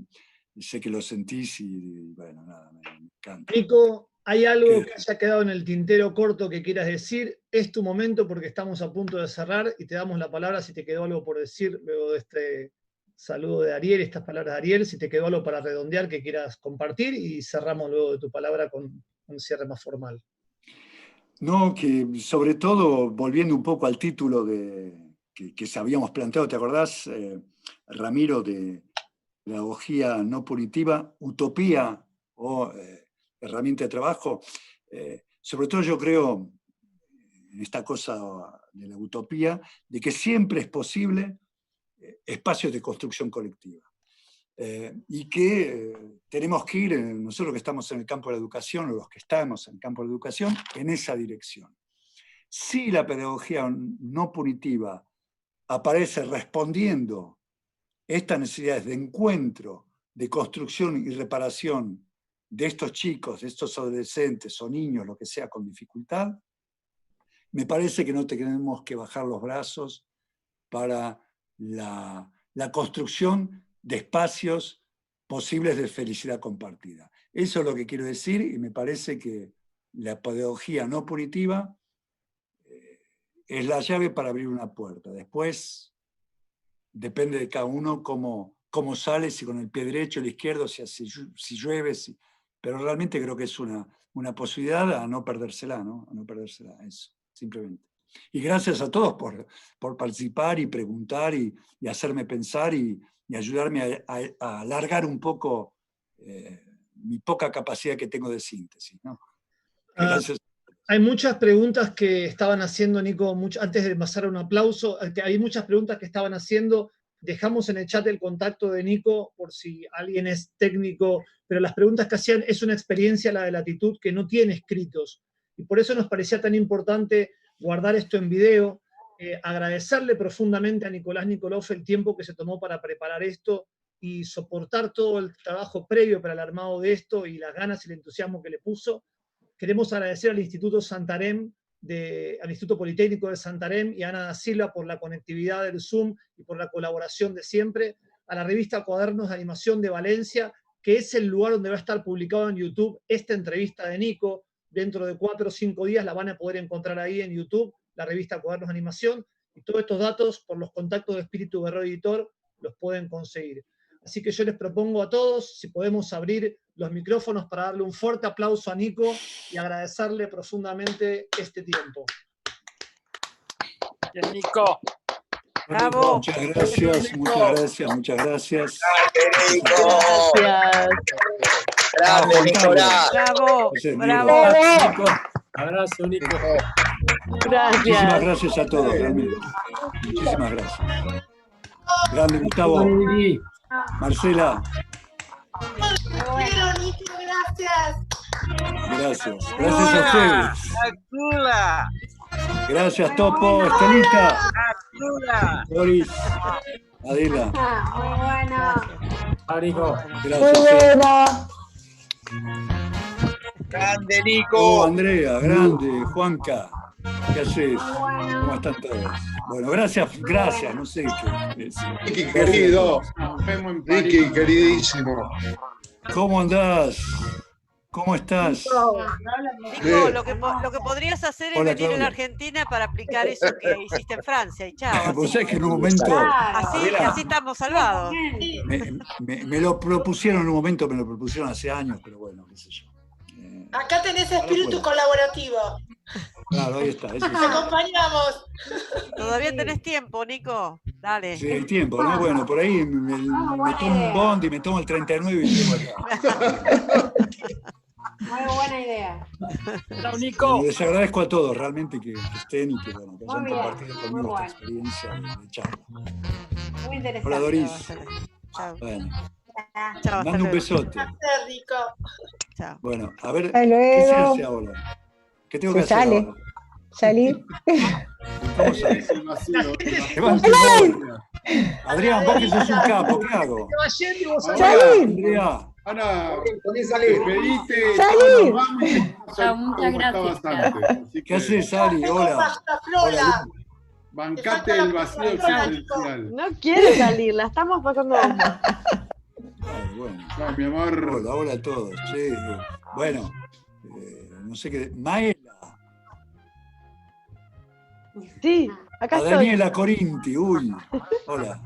sé que lo sentís y bueno, nada, me encanta. Nico, ¿hay algo que haya quedado en el tintero corto que quieras decir? Es tu momento porque estamos a punto de cerrar y te damos la palabra si te quedó algo por decir luego de saludo de Ariel, estas palabras de Ariel, si te quedó algo para redondear que quieras compartir, y cerramos luego de tu palabra con un cierre más formal. No, que sobre todo, volviendo un poco al título que habíamos planteado, ¿te acordás, Ramiro, de pedagogía no punitiva, utopía o herramienta de trabajo? Sobre todo yo creo en esta cosa de la utopía, de que siempre es posible espacios de construcción colectiva. Y que tenemos que ir, nosotros que estamos en el campo de la educación, o los que estamos en el campo de la educación, en esa dirección. Si la pedagogía no punitiva aparece respondiendo estas necesidades de encuentro, de construcción y reparación de estos chicos, de estos adolescentes o niños, lo que sea, con dificultad, me parece que no tenemos que bajar los brazos para la construcción de espacios posibles de felicidad compartida. Eso es lo que quiero decir, y me parece que la pedagogía no punitiva es la llave para abrir una puerta. Después depende de cada uno cómo sale, si con el pie derecho, el izquierdo, si llueve, pero realmente creo que es una posibilidad a no perdérsela, ¿no? A no perdérsela, eso, simplemente. Y gracias a todos por participar y preguntar y hacerme pensar y ayudarme a alargar un poco mi poca capacidad que tengo de síntesis, ¿no? Gracias. Hay muchas preguntas que estaban haciendo, Nico, antes de pasar un aplauso, hay muchas preguntas que estaban haciendo. Dejamos en el chat el contacto de Nico por si alguien es técnico, pero las preguntas que hacían es una experiencia, la de Latitud, que no tiene escritos. Y por eso nos parecía tan importante guardar esto en video, agradecerle profundamente a Nicolás Nikolov el tiempo que se tomó para preparar esto y soportar todo el trabajo previo para el armado de esto y las ganas y el entusiasmo que le puso. Queremos agradecer al Instituto Santarém, al Instituto Politécnico de Santarém y a Ana da Silva por la conectividad del Zoom y por la colaboración de siempre, a la revista Cuadernos de Animación de Valencia, que es el lugar donde va a estar publicado en YouTube esta entrevista de Nico. Dentro de 4 o 5 días la van a poder encontrar ahí en YouTube, la revista Cuadernos de Animación, y todos estos datos por los contactos de Espíritu Guerrero Editor los pueden conseguir. Así que yo les propongo a todos, si podemos abrir los micrófonos para darle un fuerte aplauso a Nico y agradecerle profundamente este tiempo. Bien, Nico. ¡Bravo! Muchas gracias, muchas gracias. Gracias. Grande, Nicolás. ¡Bravo! ¡Bravo! Nico. Abrazo, Nico. Gracias. Muchísimas gracias a todos, realmente. Muchísimas gracias. Grande, Gustavo. Marcela. Bueno, Nico, gracias. Gracias. Gracias a ustedes. Gracias, Topo, Estelita. Doris. Adela. Muy bueno. Nico. Gracias. Muy bueno. Grande, Nico. Andrea, grande. Juanca. ¿Qué haces? ¿Cómo están todos? Bueno, gracias, no sé qué. Ricky, querido. Ricky, queridísimo. ¿Cómo andás? ¿Cómo estás? Nico, lo que podrías hacer es Hola, venir a la Claudia. Argentina para aplicar eso que hiciste en Francia y chao. Vos sabés que en un momento Así estamos salvados. me lo propusieron en un momento, me lo propusieron hace años, pero bueno, qué sé yo. Acá tenés espíritu colaborativo. Claro, ahí está. Te acompañamos. Todavía tenés tiempo, Nico. Dale. Sí, hay tiempo, ¿no? Bueno, por ahí me tomo un bondi, me tomo el 39 y llego acá. Muy buena idea. Chao, Nico. Les agradezco a todos realmente que estén y que, bueno, que hayan Muy bien, compartido muy conmigo bueno. esta experiencia de charla. Muy interesante. Hola, Doris. Chao. Bueno, Chao, hasta mando un luego. besote. Gracias, Rico. Chao. Bueno, a ver, Hasta ¿qué se luego. hace ahora? ¿Qué tengo Se que hacer sale. ahora? Salir. ¿Cómo sale? Levante el gol. Adrián, vos que sos un capo, ¿qué hago? Salir. Andrea. Ana, salir. despedite. Salir. Chao, muchas gracias. ¿Qué haces, Ari? Hola. Hola. Bancate el vacío existencial. No quiere salir, la estamos pasando bomba. Ay, bueno. Chao, mi amor. Hola, hola a todos. Che, bueno, no sé qué. Maela. Sí, acá A estoy. Daniela Corinti, uy. Hola.